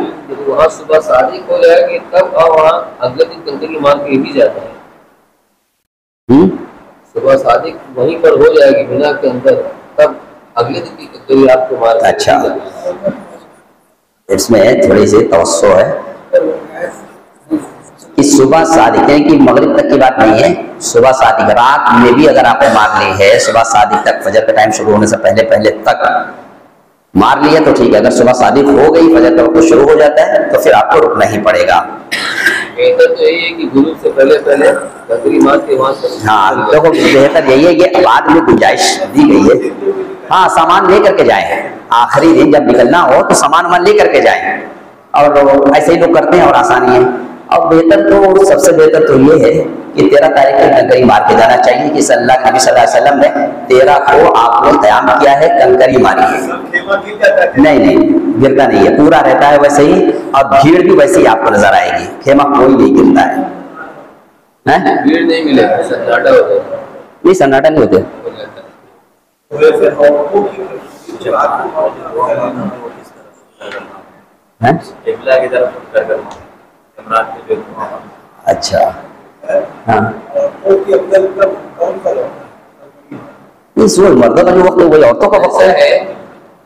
وہاں صبح صادق ہو جائے گی تب اور وہاں اگلے دن کنکری مار کے ہی جاتا ہے۔ صبح صادق وہیں پر ہو جائے گی مینا کے اندر، تب اگلے دن کی کنکری آپ کو مار کے اچھا، اس میں تھوڑی سی توسع ہے کہ صبح صادق ہے کہ مغرب تک کی بات نہیں ہے، صبح صادق رات میں بھی اگر آپ نے مار لی ہے صبح صادق تک، فجر کا ٹائم شروع ہونے سے پہلے پہلے تک مار لیا تو ٹھیک ہے، اگر صبح صادق ہو گئی فجر کا وقت شروع ہو جاتا ہے تو پھر آپ کو رکنا ہی پڑے گا۔ بہتر تو یہی ہے کہ غروب سے پہلے پہلے کنکری مار کے وہاں سے، ہاں دیکھو بہتر یہی ہے کہ بعد میں گنجائش دی گئی ہے، ہاں سامان لے کر کے جائیں، آخری دن جب نکلنا ہو تو سامان وامان لے کر کے جائیں، اور ایسے ہی لوگ کرتے ہیں اور آسانی ہے۔ اور بہتر تو سب سے بہتر تو یہ ہے کہ 13 تاریخ کی کنکری مار کے جانا چاہیے کہ صلی اللہ نبی صلی اللہ علیہ وسلم نے 13 کو آپ نے قیام کیا ہے، کنکری ماری ہے، نہیں گرتا نہیں ہے، پورا رہتا ہے ویسے ہی، اور بھیڑ بھی ویسے ہی آپ کو نظر آئے گی، خیمہ کوئی نہیں گرتا ہے، بھیڑ نہیں ملے گا، سناٹا ہو جائے گا، نہیں سناٹا نہیں ہوتے۔ اچھا ہاں مردوں کا جو وقت ہے وہی عورتوں کا وقت ہے۔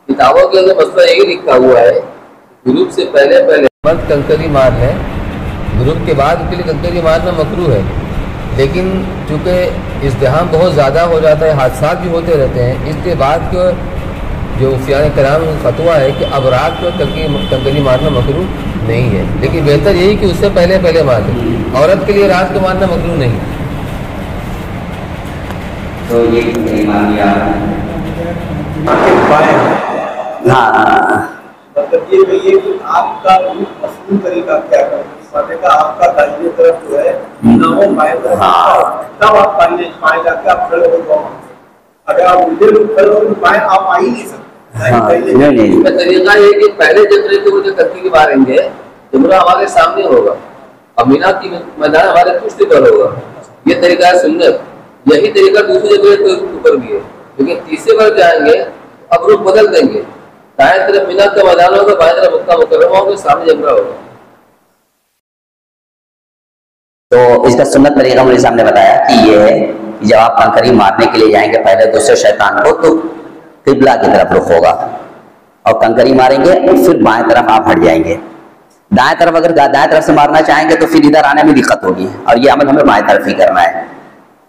کتابوں کے اندر مسئلہ یہی لکھا ہوا ہے، غروب سے پہلے پہلے مرد کنکری مار لیں، غروب کے بعد کے لیے کنکری مارنا مکروہ ہے، لیکن چونکہ ازدحام بہت زیادہ ہو جاتا ہے، حادثات بھی ہوتے رہتے ہیں، اس کے بعد کے جو مفتیان کرام فتویٰ ہے کہ اب رات کو کنکری مارنا مکروہ نہیں ہے، لیکن بہتر یہی کہ اس سے پہلے پہلے مار لیں، عورت کے لیے رات کو مارنا مکروہ نہیں۔ تو یہ مان لیا ہاں، مطلب یہ کہیے کہ آپ کا مصنوعی طریقہ کیا ہے، آپ کا دائیں طرف جو ہے نہ ہو بائیں طرف، تب آپ بائیں جا کے آپ کھڑے ہو جاؤ، اگر آپ ادھر کھڑے ہو تو بائیں آپ آ ہی نہیں سکتے۔ طریقہ یہ کہ پہلے جمرے کو جو کنکری ماریں گے، جمرہ ہمارے سامنے ہوگا، اب مینا کی میدان ہمارے پشت پر ہوگا، یہ طریقہ ہے سنت۔ یہی طریقہ دوسرے جمرے کے اوپر بھی ہے، لیکن تیسرے بار جائیں گے اب رخ بدل دیں گے، دائیں طرف مینا کا میدان ہوگا، بائیں طرف مکہ مکرمہ ہوگا، سامنے جمرہ ہوگا۔ تو اس کا سنت طریقہ مجھے صاحب نے بتایا کہ یہ ہے کہ جب آپ کنکری مارنے کے لیے جائیں گے پہلے دوسرے شیطان کو تو قبلہ کی طرف رخ ہوگا، اور کنکری ماریں گے پھر بائیں طرف آپ ہٹ جائیں گے، دائیں طرف اگر دائیں طرف سے مارنا چاہیں گے تو پھر ادھر آنے میں دقت ہوگی، اور یہ عمل ہمیں بائیں طرف ہی کرنا ہے،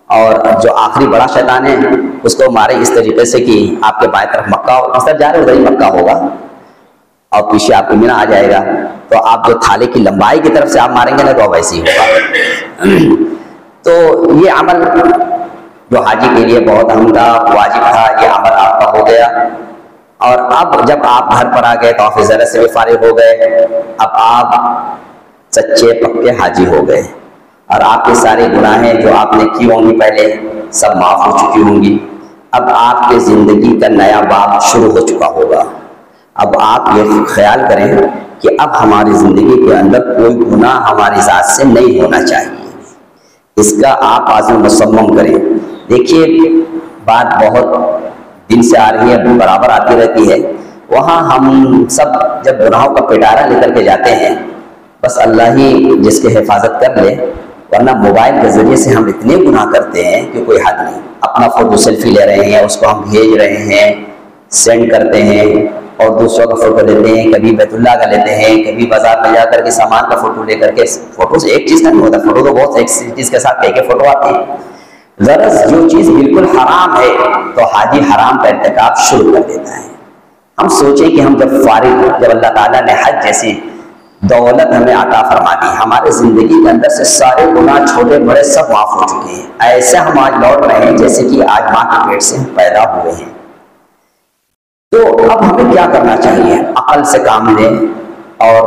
اور جو آخری بڑا شیطان ہے اس کو مارے اس طریقے سے کہ آپ کے بائیں طرف مکہ ہو، اس طرف جا رہے ادھر ہی مکہ ہوگا، اور پیچھے آپ کو مینا آ جائے گا، تو آپ جو تھالے کی لمبائی کی طرف سے آپ ماریں گے نا تو ویسے ہی ہوگا۔ تو یہ عمل جو حاجی کے لیے بہت اہم تھا، واجب تھا، یہ عمل آپ کا ہو گیا، اور اب جب آپ گھر پر آ گئے تو آپ زیادہ سے بھی فارغ ہو گئے، اب آپ سچے پکے حاجی ہو گئے، اور آپ کے سارے گناہیں جو آپ نے کی ہوں گی پہلے سب معاف ہو چکی ہوں گی، اب آپ کے زندگی کا نیا باب شروع ہو چکا ہوگا۔ اب آپ یہ خیال کریں کہ اب ہماری زندگی کے اندر کوئی گناہ ہماری ذات سے نہیں ہونا چاہیے، اس کا آپ عزم مصمم کریں۔ دیکھیے بات بہت دن سے آ رہی ہے، برابر آتی رہتی ہے، وہاں ہم سب جب گناہوں کا پٹارا لے کر کے جاتے ہیں، بس اللہ ہی جس کے حفاظت کر لے، ورنہ موبائل کے ذریعے سے ہم اتنے گناہ کرتے ہیں کہ کوئی حد نہیں۔ اپنا فوٹو سیلفی لے رہے ہیں، اس کو ہم بھیج رہے ہیں، سینڈ کرتے ہیں، اور دوسروں کا فوٹو لیتے ہیں، کبھی بیت اللہ کا لیتے ہیں، کبھی بازار میں جا کر کے سامان کا فوٹو لے کر کے، فوٹو سے ایک چیز نہیں ہوتا، فوٹو تو بہت ایک چیز کے ساتھ کئی کے فوٹو آتے ہیں۔ غرض جو چیز بالکل حرام ہے تو حاجی حرام کا ارتکاب شروع کر دیتا ہے۔ ہم سوچیں کہ ہم جب فارغ، جب اللہ تعالیٰ نے حج جیسی دولت ہمیں عطا فرما دی، ہمارے زندگی کے اندر سے سارے گناہ چھوٹے بڑے سب معاف ہو چکے ہیں، ایسے ہم آج لوٹ رہے ہیں جیسے کہ آج ماں کے پیٹ سے ہم پیدا ہوئے ہیں۔ تو اب ہمیں کیا کرنا چاہیے؟ عقل سے کام لیں اور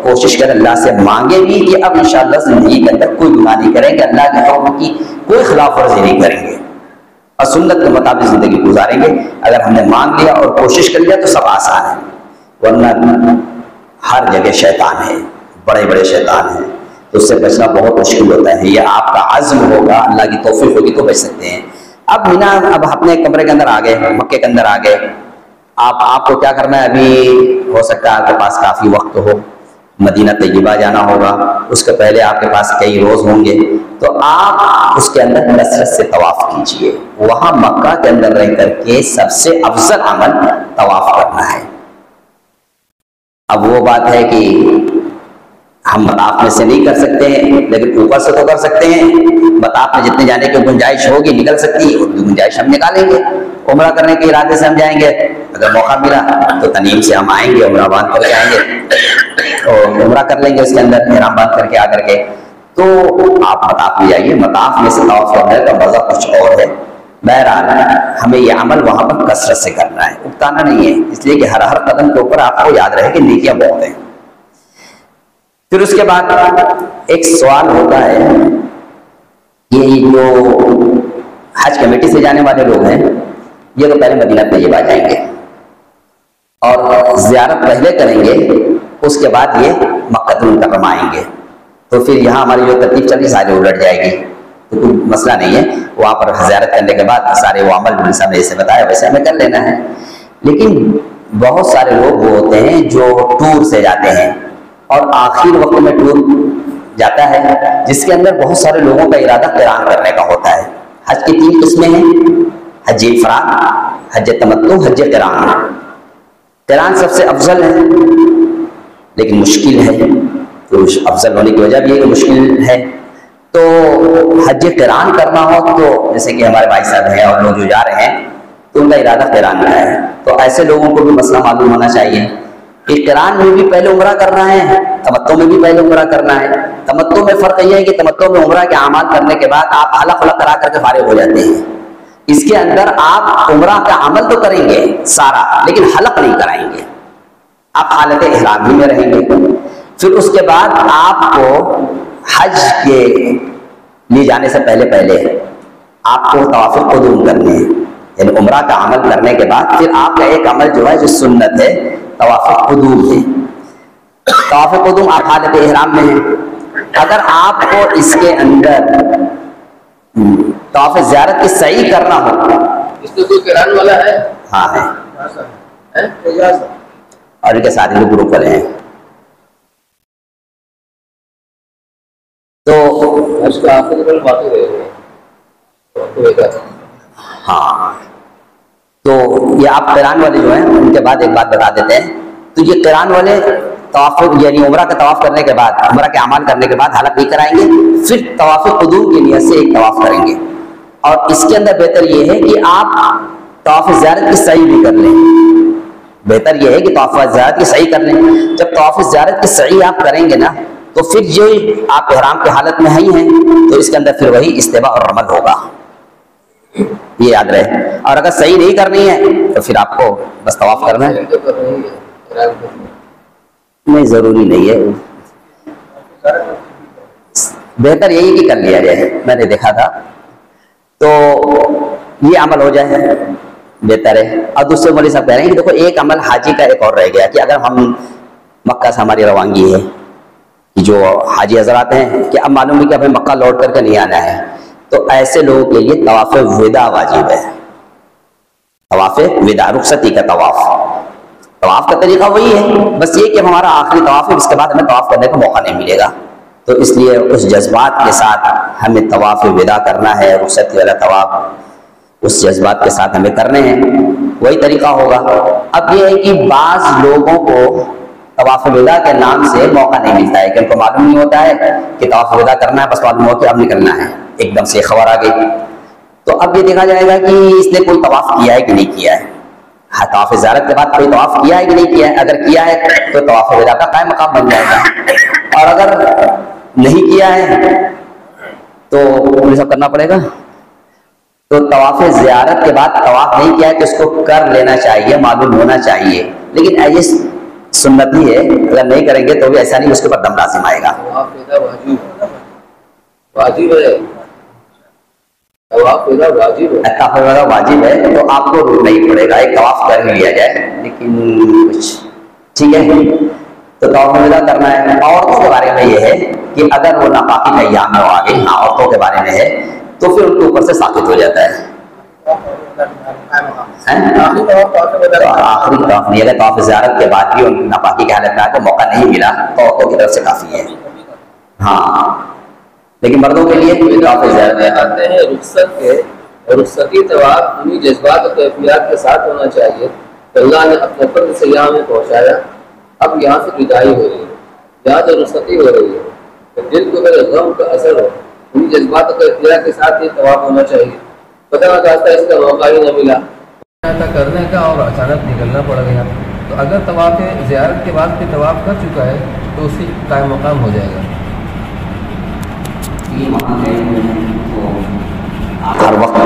کوشش کریں، اللہ سے مانگے بھی کہ اب انشاءاللہ زندگی کے اندر کوئی گناہ نہیں کریں گے، اللہ کے حکم کی کوئی خلاف ورزی نہیں کریں گے، اور سنت کے مطابق زندگی گزاریں گے۔ اگر ہم نے مانگ لیا اور کوشش کر لیا تو سب آسان ہے، ورنہ ہر جگہ شیطان ہے، بڑے بڑے شیطان ہیں، تو اس سے بچنا بہت مشکل ہوتا ہے۔ یہ آپ کا عزم ہوگا، اللہ کی توفیق ہوگی تو بچ سکتے ہیں۔ اب مینا اب اپنے کمرے کے اندر آ گئے، مکے کے اندر آ گئے، آپ کو کیا کرنا ہے، ابھی ہو سکتا ہے آپ کے پاس کافی وقت ہو، مدینہ طیبہ جانا ہوگا، اس کے پہلے آپ کے پاس کئی روز ہوں گے، تو آپ اس کے اندر کثرت سے طواف کیجئے۔ وہاں مکہ کے اندر رہ کر کے سب سے افضل عمل طواف کرنا ہے۔ اب وہ بات ہے کہ ہم مطاف میں سے نہیں کر سکتے ہیں، لیکن اوپر سے تو کر سکتے ہیں۔ مطاف میں جتنے جانے کی گنجائش ہوگی نکل سکتی ہے، اتنی گنجائش ہم نکالیں گے۔ عمرہ کرنے کے ارادے سے ہم جائیں گے، اگر موقع ملا تو تنعیم سے ہم آئیں گے، عمرہ باندھ کر کے آئیں گے اور عمرہ کر لیں گے اس کے اندر احرام باندھ کر کے آ کر کے۔ تو آپ مطاف میں جائیے، مطاف میں سے طواف کرنے کا مزہ کچھ اور ہے۔ بہرحال ہمیں یہ عمل وہاں پر کثرت سے کرنا ہے، اکتانا نہیں ہے، اس لیے کہ ہر قدم کے اوپر آپ کو یاد رہے کہ نیکیاں بہت ہیں۔ پھر اس کے بعد ایک سوال ہوتا ہے، یہ جو حج کمیٹی سے جانے والے لوگ ہیں یہ تو پہلے مدینہ طیبہ جائیں گے اور زیارت پہلے کریں گے، اس کے بعد یہ مکہ المکرمہ آئیں گے، تو پھر یہاں ہماری جو ترتیب چل رہی ساری الٹ جائے گی، تو کوئی مسئلہ نہیں ہے، وہاں پر زیارت کرنے کے بعد سارے وہ عمل جیسا میں جیسے بتایا ویسے ہمیں کر لینا ہے۔ لیکن بہت سارے لوگ وہ ہوتے ہیں جو ٹور سے جاتے ہیں اور آخر وقت میں ٹور جاتا ہے، جس کے اندر بہت سارے لوگوں کا ارادہ قران کرنے کا ہوتا ہے۔ حج کی 3 قسمیں ہیں، حج افراد، حج تمتع، حج قران۔ قران سب سے افضل ہے لیکن مشکل ہے، تو افضل ہونے کی وجہ بھی ہے کہ مشکل ہے۔ تو حج قران کرنا ہو تو جیسے کہ ہمارے بھائی صاحب ہیں اور لوگ جو جا رہے ہیں تو ان کا ارادہ قران کا ہے، تو ایسے لوگوں کو بھی مسئلہ معلوم ہونا چاہیے کہ قران میں بھی پہلے عمرہ کرنا ہے، تمتع میں بھی پہلے عمرہ کرنا ہے۔ تمتع میں فرق یہ ہے کہ تمتع میں عمرہ کے اعمال کرنے کے بعد آپ حلق کرا کر کے فارغ ہو جاتے ہیں، اس کے اندر آپ عمرہ کا عمل تو کریں گے سارا لیکن حلق نہیں کرائیں گے، آپ حالت احرام ہی میں رہیں گے۔ پھر اس کے بعد آپ کو حج کے لیے جانے سے پہلے آپ کو طواف قدوم کرنے ہیں، یعنی عمرہ کا عمل کرنے کے بعد پھر آپ کا ایک عمل جو ہے جو سنت ہے طواف قدوم ہے۔ طواف قدوم آپ حالت احرام میں ہیں، اگر آپ کو اس کے اندر طواف زیارت کی سعی کرنا ہو، اس میں کوئی قران والا ہے؟ ہاں ہے، اور ان کے ساتھ جو گروپ والے ہیں، تو اس کا آخری بل باقی رہے گا۔ ہاں، تو یہ آپ قران والے جو ہیں ان کے بعد ایک بات بتا دیتے ہیں، تو یہ قران والے طواف یعنی عمرہ کا طواف کرنے کے بعد، عمرہ کے اعمال کرنے کے بعد حلق نہیں کرائیں گے، پھر طواف قدوم کی نیت سے ایک طواف کریں گے، اور اس کے اندر بہتر یہ ہے کہ آپ طواف زیارت کی سعی بھی کر لیں، بہتر یہ ہے کہ طواف زیارت کی سعی کر لیں۔ جب طواف زیارت کی سعی آپ کریں گے نا تو پھر جو آپ احرام کی حالت میں ہی ہیں تو اس کے اندر پھر وہی استباء اور رمل ہوگا، یہ یاد رہے۔ اور اگر صحیح نہیں کرنی ہے تو پھر آپ کو بس طواف کرنا ہے، نہیں ضروری نہیں ہے، بہتر یہی کہ کر لیا جائے، میں نے دیکھا تھا تو یہ عمل ہو جائے بہتر ہے۔ اور دوسرے مولوی صاحب کہہ رہے ہیں کہ دیکھو ایک عمل حاجی کا ایک اور رہ گیا کہ اگر ہم مکہ سے ہماری روانگی ہے کہ جو حاجی حضرات ہیں کہ اب معلوم ہے کہ ہمیں مکہ لوٹ کر کے نہیں آنا ہے، تو ایسے لوگوں کے لیے طواف وداع واجب ہے، طواف وداع، رخصتی کا طواف۔ طواف کا طریقہ وہی ہے، بس یہ کہ ہمارا آخری طواف ہے، اس کے بعد ہمیں طواف کرنے کا موقع نہیں ملے گا، تو اس لیے اس جذبات کے ساتھ ہمیں طواف وداع کرنا ہے، رخصتی والا طواف اس جذبات کے ساتھ ہمیں کرنے ہیں، وہی طریقہ ہوگا۔ اب یہ ہے کہ بعض لوگوں کو طواف وداع کے نام سے موقع نہیں ملتا ہے کہ ان کو معلوم نہیں ہوتا ہے کہ طواف وداع کرنا ہے، بس معلوم ہو کہ اب نکلنا ہے، ایک دم سے خبر آ گئی، تو اب یہ دیکھا جائے گا کہ اس نے کوئی طواف کیا ہے کہ نہیں کیا ہے، طواف زیارت کے بعد کوئی طواف کیا ہے کہ نہیں کیا ہے، اگر کیا ہے تو طواف وداع کا قائم مقام بن جائے گا، اور اگر نہیں کیا ہے تو یہ سب کرنا پڑے گا۔ تو طواف زیارت کے بعد طواف نہیں کیا ہے تو اس کو کر لینا چاہیے، معلوم ہونا چاہیے، لیکن ایسے سنت ہی ہے، اگر نہیں کریں گے تو بھی ایسا نہیں اس کے اوپر دم لازم آئے گا۔ واجب ہے، طواف وداع واجب ہے تو آپ کو رکنا ہی پڑے گا، ایک طواف کر ہی لیا جائے، لیکن کچھ ٹھیک ہے تو طواف وداع کرنا ہے۔ عورتوں کے بارے میں یہ ہے کہ اگر وہ ناپاکی کا ایام میں آ گئی، عورتوں کے بارے میں ہے تو پھر ان کے اوپر سے ثابت ہو جاتا ہے آخری طواف نہیں، اگر طواف زیارت کے بعد بھی ان ناپاکی کی حالت میں آ کے موقع نہیں ملا تو عورتوں کی طرف سے کافی ہے. ہاں لیکن مردوں کے لیے طواف زیارت آتے ہیں رخصت کے، رخصتی طواف انہیں جذبات اور کیفیات کے ساتھ ہونا چاہیے. اللہ نے اپنے فضل سے یہاں میں پہنچایا، اب یہاں سے جدائی ہو رہی ہے، یہاں سے رخصتی ہو رہی ہے، تو دل کو اگر غم کا اثر ہو انہیں جذبات اور کیفیات کے ساتھ یہ طواف ہونا چاہیے. پتہ نہ چاہتا اس کا موقع ہی نہ ملا کرنے کا اور اچانک نکلنا پڑ گیا، تو اگر طواف زیارت کے بعد پھر طواف کر چکا ہے تو اسی قائم مقام ہو جائے گا. ہر وقت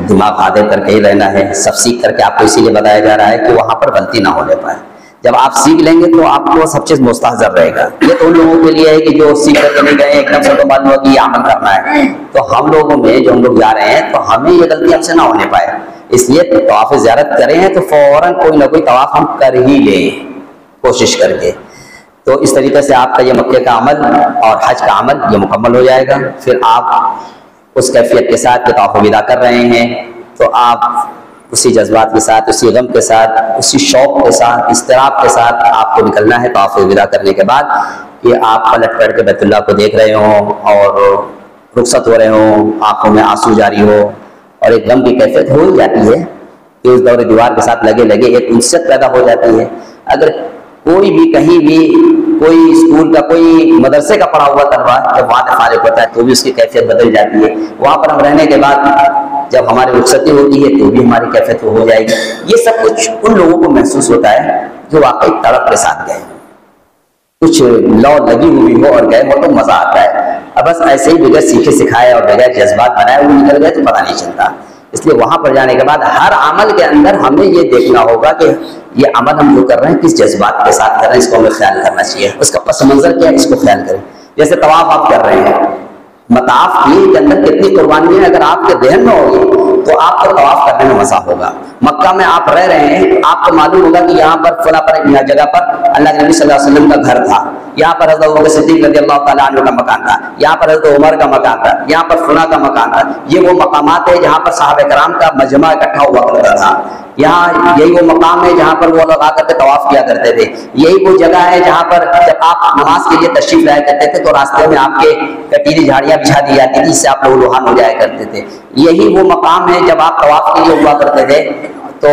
دماغ آدھے کر کے ہی رہنا ہے. سب سیکھ کر کے آپ کو اسی لیے بتایا جا رہا ہے کہ وہاں پر غلطی نہ ہونے پائے. جب آپ سیکھ لیں گے تو آپ کو سب چیز مستحضر رہے گا. یہ تو ان لوگوں کے لیے ہے کہ جو سیکھ کر کے نہیں گئے ایک دم سے تو معلوم ہو کہ یہ عمل کرنا ہے. تو ہم لوگوں میں جو ہم لوگ جا رہے ہیں تو ہمیں یہ غلطی ہم سے نہ ہونے پائے، اس لیے طواف زیارت کریں ہیں تو فوراً کوئی نہ کوئی طواف ہم کر ہی لیں کوشش کر کے. تو اس طریقے سے آپ کا یہ مکے کا عمل اور حج کا عمل یہ مکمل ہو جائے گا. پھر آپ اس کیفیت کے ساتھ طواف الوداع کر رہے ہیں تو آپ اسی جذبات کے ساتھ، اسی غم کے ساتھ، اسی شوق کے ساتھ، اضطراب کے ساتھ آپ کو نکلنا ہے طواف الوداع کرنے کے بعد کہ آپ پلٹ پلٹ کے بیت اللہ کو دیکھ رہے ہوں اور رخصت ہو رہے ہوں، آنکھوں میں آنسو جاری ہو اور ایک غم کی کیفیت ہو ہی جاتی ہے کہ اس دور دیوار کے ساتھ لگے لگے ایک انست پیدا ہو جاتی ہے. اگر کوئی بھی کہیں بھی کوئی اسکول کا کوئی مدرسے کا پڑھا ہوا طلبہ جب وہاں سے فارغ ہوتا ہے تو بھی اس کی کیفیت بدل جاتی ہے. وہاں پر ہم رہنے کے بعد جب ہماری رخصتی ہوتی ہے تو بھی ہماری کیفیت ہو جائے گی. یہ سب کچھ ان لوگوں کو محسوس ہوتا ہے جو واقعی تڑپ کے ساتھ گئے، کچھ لو لگی ہوئی ہو اور گئے ہو تو مزہ آتا ہے. اب بس ایسے ہی بغیر سیکھے سکھائے اور بغیر جذبات بنائے وہ نکل گئے تو پتہ نہیں چلتا. اس لیے وہاں پر جانے کے بعد ہر عمل کے اندر ہمیں یہ دیکھنا ہوگا کہ یہ عمل ہم جو کر رہے ہیں کس جذبات کے ساتھ کر رہے ہیں، اس کو ہمیں خیال کرنا چاہیے. اس کا پس منظر کیا ہے اس کو خیال کریں. جیسے طواف آپ کر رہے ہیں، مطاف کے اندر کتنی قربانی ہے اگر آپ کے ذہن میں ہوگی تو آپ کو طواف کرنے میں مزہ ہوگا. مکہ میں آپ رہ رہے ہیں، آپ کو معلوم ہوگا کہ یہاں پر فلاں پر یہاں جگہ پر اللہ کے نبی صلی اللہ علیہ وسلم کا گھر تھا، یہاں پر حضرت ابوبکر صدیق رضی اللہ تعالیٰ عنہ کا مکان تھا، یہاں پر حضرت عمر کا مکان تھا، یہاں پر فلاں کا مکان تھا. یہ وہ مقامات ہیں جہاں پر صحابہ کرام کا مجمع اکٹھا ہوا کرتا تھا. یہاں یہی وہ مقام ہے جہاں پر وہ لوگ آ کر کے طواف کیا کرتے تھے. یہی وہ جگہ ہے جہاں پر جب آپ نماز کے لیے تشریف لایا کرتے تھے تو راستے میں آپ کے کٹیلی جھاڑیاں بچھا دی جاتی تھی، اس سے آپ لوگ روحان ہو جایا کرتے تھے. یہی وہ مقام ہے جب آپ طواف کے لیے ہوا کرتے تھے تو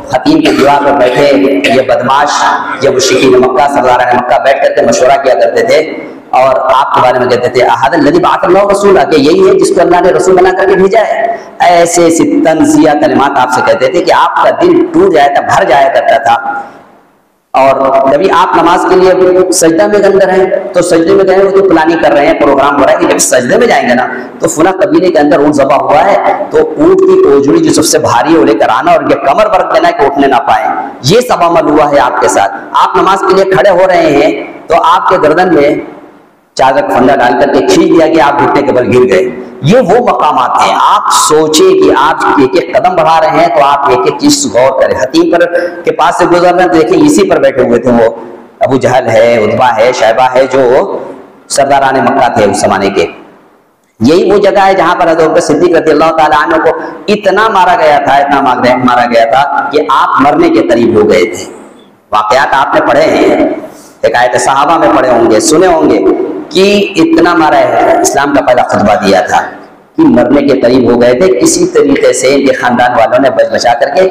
خطیب کی دیوار پر بیٹھے یہ بدماش یہ مشرکین مکہ سرداران مکہ بیٹھ کر کے مشورہ کیا کرتے تھے اور آپ کے بارے میں کہتے تھے احد الذی بعث اللہ رسولہ، کہ یہی ہے جس کو اللہ نے رسول بنا کر کے بھیجا ہے. ایسے طنزیہ کلمات آپ سے کہتے تھے کہ آپ کا دل ٹوٹ جایا تھا، بھر جایا کرتا تھا. اور جبھی آپ نماز کے لیے سجدہ میں اندر ہیں تو سجدے میں گئے وہ جو پلاننگ کر رہے ہیں، پروگرام ہو رہا ہے کہ جب سجدے میں جائیں گے نا تو فلاں قبیلے کے اندر اونٹ ذبح ہوا ہے تو اونٹ کی اوجڑی جو سب سے بھاری ہے وہ لے کر آنا اور یہ کمر برک دینا کہ اٹھنے نہ پائیں. یہ سب عمل ہوا ہے آپ کے ساتھ. آپ نماز کے لیے کھڑے ہو رہے ہیں تو آپ کے گردن میں چادر پھندا ڈال کر کے کھینچ دیا کہ آپ گھٹنے کے بل گر گئے. یہ وہ مقامات ہیں. آپ سوچیں کہ آپ ایک ایک قدم بڑھا رہے ہیں تو آپ ایک ایک چیز غور کریں. حتیم پر کے پاس سے گزر رہے ہیں تو دیکھیں اسی پر بیٹھے ہوئے تھے وہ ابو جہل ہے، عتبہ ہے، شیبہ ہے جو سرداران مکہ تھے اس زمانے کے. یہی وہ جگہ ہے جہاں پر حضرت صدیق رضی اللہ تعالیٰ عنہ کو اتنا مارا گیا تھا، اتنا مارا گیا تھا کہ آپ مرنے کے قریب ہو گئے تھے. واقعات آپ نے پڑھے ہیں، حکایت صحابہ میں پڑھے ہوں گے، سنے ہوں گے کہ اتنا مارا ہے. اسلام کا پہلا خطبہ دیا تھا کہ مرنے کے قریب ہو گئے تھے. کسی طریقے سے ان کے خاندان والوں نے بچا کر کے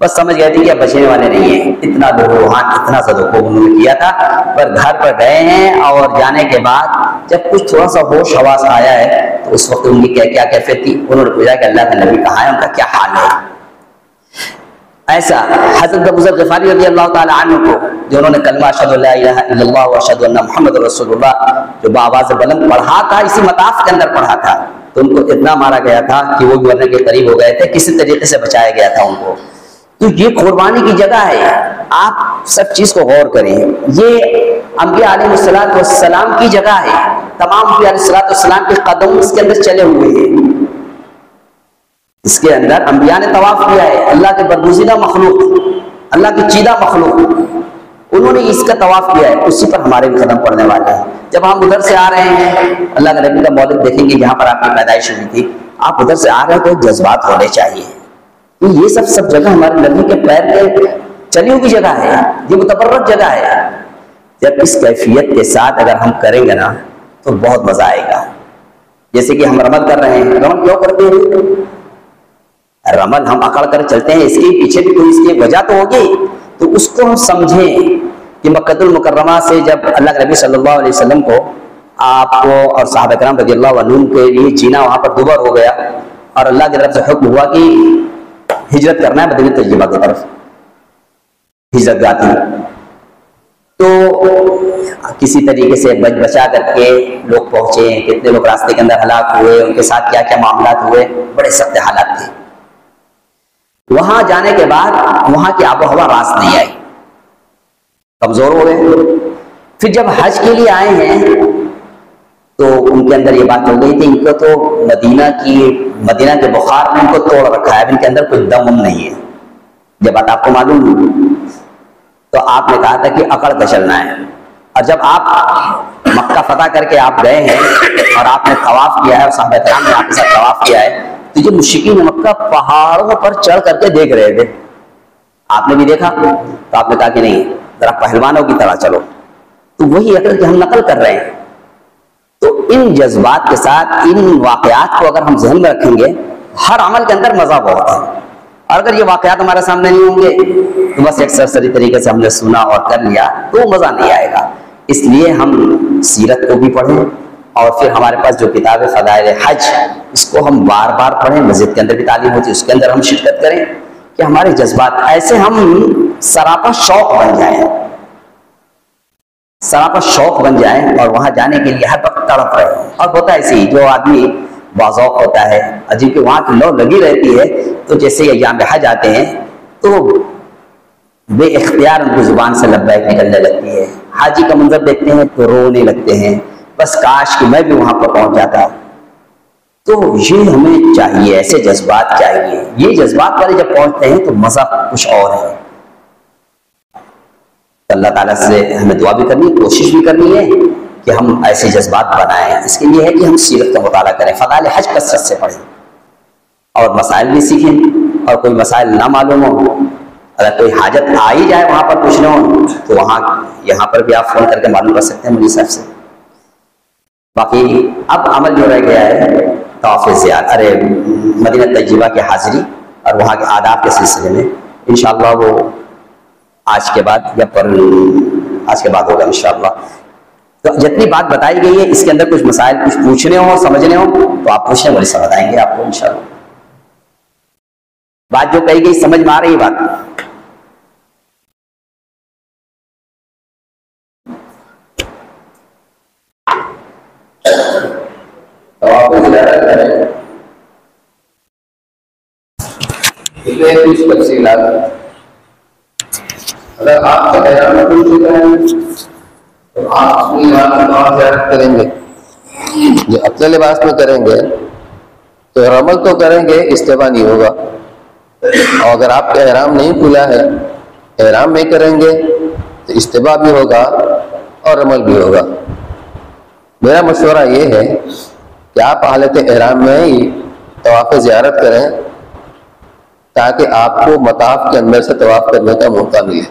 بس سمجھ گئے تھے کہ اب بچنے والے نہیں ہیں. اتنا روحان اتنا زدو کو انہوں نے کیا تھا. پر گھر پر گئے ہیں اور جانے کے بعد جب کچھ تھوڑا سا ہوش حواس آیا ہے تو اس وقت ان کی کیا کیفیت تھی. انہوں نے پوچھا کہ اللہ کا نبی کہاں ہے، ان کا کیا حال ہے. ایسا حضرت ابو ذر غفاری رضی اللہ تعالیٰ عنہ کو جنہوں نے کلمہ اشہد ان لا الہ الا اللہ واشہد ان محمد رسول اللہ جو بآواز بلند پڑھا تھا، اسی مطاف کے اندر پڑھا تھا، تو ان کو اتنا مارا گیا تھا کہ وہ مرنے کے قریب ہو گئے تھے. کسی طریقے سے بچایا گیا تھا ان کو. تو یہ قربانی کی جگہ ہے. آپ سب چیز کو غور کریں. یہ انبیاء علیہ الصلوۃ والسلام کی جگہ ہے. تمام انبیاء علیہ الصلوۃ والسلام کے قدم اس کے اندر چلے ہوئے ہیں. اس کے اندر انبیاء نے طواف کیا ہے. اللہ کے برگزیدہ مخلوق، اللہ کی چیدہ مخلوق، انہوں نے اس کا طواف کیا ہے. اسی پر ہمارے بھی قدم پڑنے والے ہیں. جب ہم ادھر سے آ رہے ہیں اللہ کے نبی کا مولد دیکھیں گے جہاں پر آپ کی پیدائش ہوئی تھی آپ ادھر سے آ رہے ہیں تو جذبات ہونے چاہیے. تو یہ سب جگہ ہمارے نبی کے پیر کے چلی ہوئی جگہ ہے, یہ متبرک جگہ ہے. جب اس کیفیت کے ساتھ اگر ہم کریں گے نا تو بہت مزہ آئے گا. جیسے کہ ہم رمل کر رہے ہیں, رمل کیوں کرتے ہیں؟ رمل ہم اکڑ کر چلتے ہیں, اس کے پیچھے بھی کوئی اس کی وجہ تو ہوگی. تو اس کو ہم سمجھیں کہ مکہ المکرمہ سے جب اللہ کے نبی صلی اللہ علیہ وسلم کو, آپ کو اور صحابہ کرام رضی اللہ عنہم کے لیے جینا وہاں پر دوبر ہو گیا, اور اللہ کی طرف سے حکم ہوا کہ ہجرت کرنا ہے مدینہ طیبہ کی طرف, ہجرت جاتی. تو کسی طریقے سے بچا کر کے لوگ پہنچے. کتنے لوگ راستے کے اندر ہلاک ہوئے, ان کے ساتھ کیا کیا معاملات ہوئے, بڑے سخت حالات تھے. وہاں جانے کے بعد وہاں کی آب و ہوا راس نہیں آئی, کمزور ہو گئے. پھر جب حج کے لیے آئے ہیں تو ان کے اندر یہ بات ہو گئی تھی, ان کو تو مدینہ کے بخار نے ان کو توڑ رکھا ہے, ان کے اندر کوئی دم نہیں ہے. جب بات آپ کو معلوم تو آپ نے کہا تھا کہ اکڑ کے چلنا ہے. اور جب آپ مکہ فتح کر کے آپ گئے ہیں اور آپ نے طواف کیا ہے اور صحابہ کرام نے آپ کے ساتھ طواف کیا ہے, تو یہ مشرکین مکہ پہاڑوں پر چڑھ کر کے دیکھ رہے تھے. آپ نے بھی دیکھا تو آپ نے کہا کہ نہیں, ذرا پہلوانوں کی طرح چلو. تو وہی عقل کہ ہم نقل کر رہے ہیں. تو ان جذبات کے ساتھ ان واقعات کو اگر ہم ذہن میں رکھیں گے, ہر عمل کے اندر مزہ بہت ہے. اور اگر یہ واقعات ہمارے سامنے نہیں ہوں گے تو بس ایک سرسری طریقے سے ہم نے سنا اور کر لیا تو مزہ نہیں آئے گا. اس لیے ہم سیرت کو بھی پڑھیں, اور پھر ہمارے پاس جو کتاب فضائل حج, اس کو ہم بار بار پڑھیں. مسجد کے اندر بھی تعلیم ہوتی ہے, اس کے اندر ہم شرکت کریں کہ ہمارے جذبات ایسے ہم سراپا شوق بن جائیں, سراپا شوق بن جائیں, اور وہاں جانے کے لیے ہر وقت تڑپ رہے. اور ہوتا ہے ایسے ہی, جو آدمی باذوق ہوتا ہے, عجیب کہ وہاں کی لو لگی رہتی ہے, تو جیسے ایام حج آتے ہیں تو بے اختیار ان کی زبان سے لبیک نکلنے لگتی ہے. حاجی کا منظر دیکھتے ہیں تو رونے لگتے ہیں, بس کاش کہ میں بھی وہاں پر پہنچ جاتا. تو یہ ہمیں چاہیے, ایسے جذبات چاہیے. یہ جذبات والے جب پہنچتے ہیں تو مزہ کچھ اور ہے. اللہ تعالیٰ سے ہمیں دعا بھی کرنی, کوشش بھی کرنی ہے کہ ہم ایسے جذبات بنائیں. اس کے لیے ہے کہ ہم سیرت کا مطالعہ کریں, فضائل حج کثرت سے پڑھیں, اور مسائل بھی سیکھیں. اور کوئی مسائل نہ معلوم ہو, اگر کوئی حاجت آ ہی جائے وہاں پر پوچھنا ہو, تو یہاں پر بھی آپ فون کر کے معلوم کر سکتے ہیں مولوی صاحب سے. باقی اب عمل جو رہ گیا ہے طواف زیارت, مدینہ طیبہ کی حاضری اور وہاں کے آداب کے سلسلے میں انشاءاللہ وہ آج کے بعد ہوگا انشاءاللہ. تو جتنی بات بتائی گئی ہے اس کے اندر کچھ مسائل کچھ پوچھنے ہوں, سمجھنے ہوں تو آپ پوچھنے والے سمجھ آئیں گے آپ کو انشاءاللہ. بات جو کہی گئی سمجھ میں آ رہی بات؟ کچھ تفصیلات اگر آپ کا احرام کھل چکا ہے تو آپ اپنی زیارت کریں گے. جو اپنے لباس میں کریں گے تو رمل تو کریں گے, استوا نہیں ہوگا. اور اگر آپ کا احرام نہیں کھلا ہے, احرام میں کریں گے تو استوا بھی ہوگا اور رمل بھی ہوگا. میرا مشورہ یہ ہے کہ آپ حالت احرام میں ہی طواف زیارت کریں, تاکہ آپ کو مطاف کے اندر سے طواف کرنے کا موقع ملے.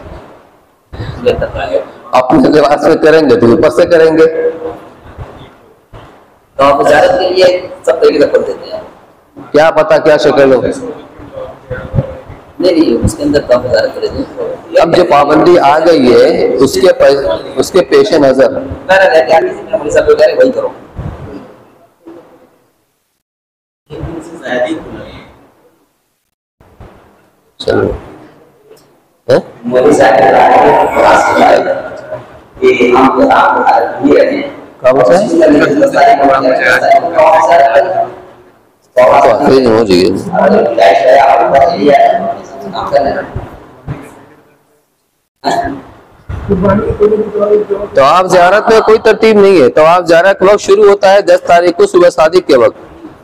اپنے لباس میں کریں گے تو اوپر سے کریں گے. طواف زیارت کے لیے سب طریقے سے کر دیتے ہیں, کیا پتا کیا شکل ہو. نہیں اس کے اندر طواف زیارت کر دیتے ہیں. اب جو پابندی آ گئی ہے اس کے پیش نظر وہی کرو. چلو ہو جائے. طواف زیارت میں کوئی ترتیب نہیں ہے. طواف زیارت کا وقت شروع ہوتا ہے 10 تاریخ کو صبح صادق کے وقت,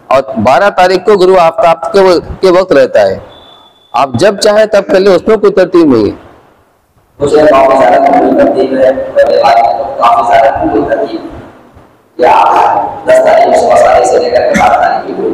اور 12 تاریخ کو غروب آفتاب کے وقت رہتا ہے. آپ جب چاہیں تب کر لیں, اس میں کوئی ترتیب نہیں ہے. یا 10 تاریخ صبح 7 سے لے کر 12 تاریخ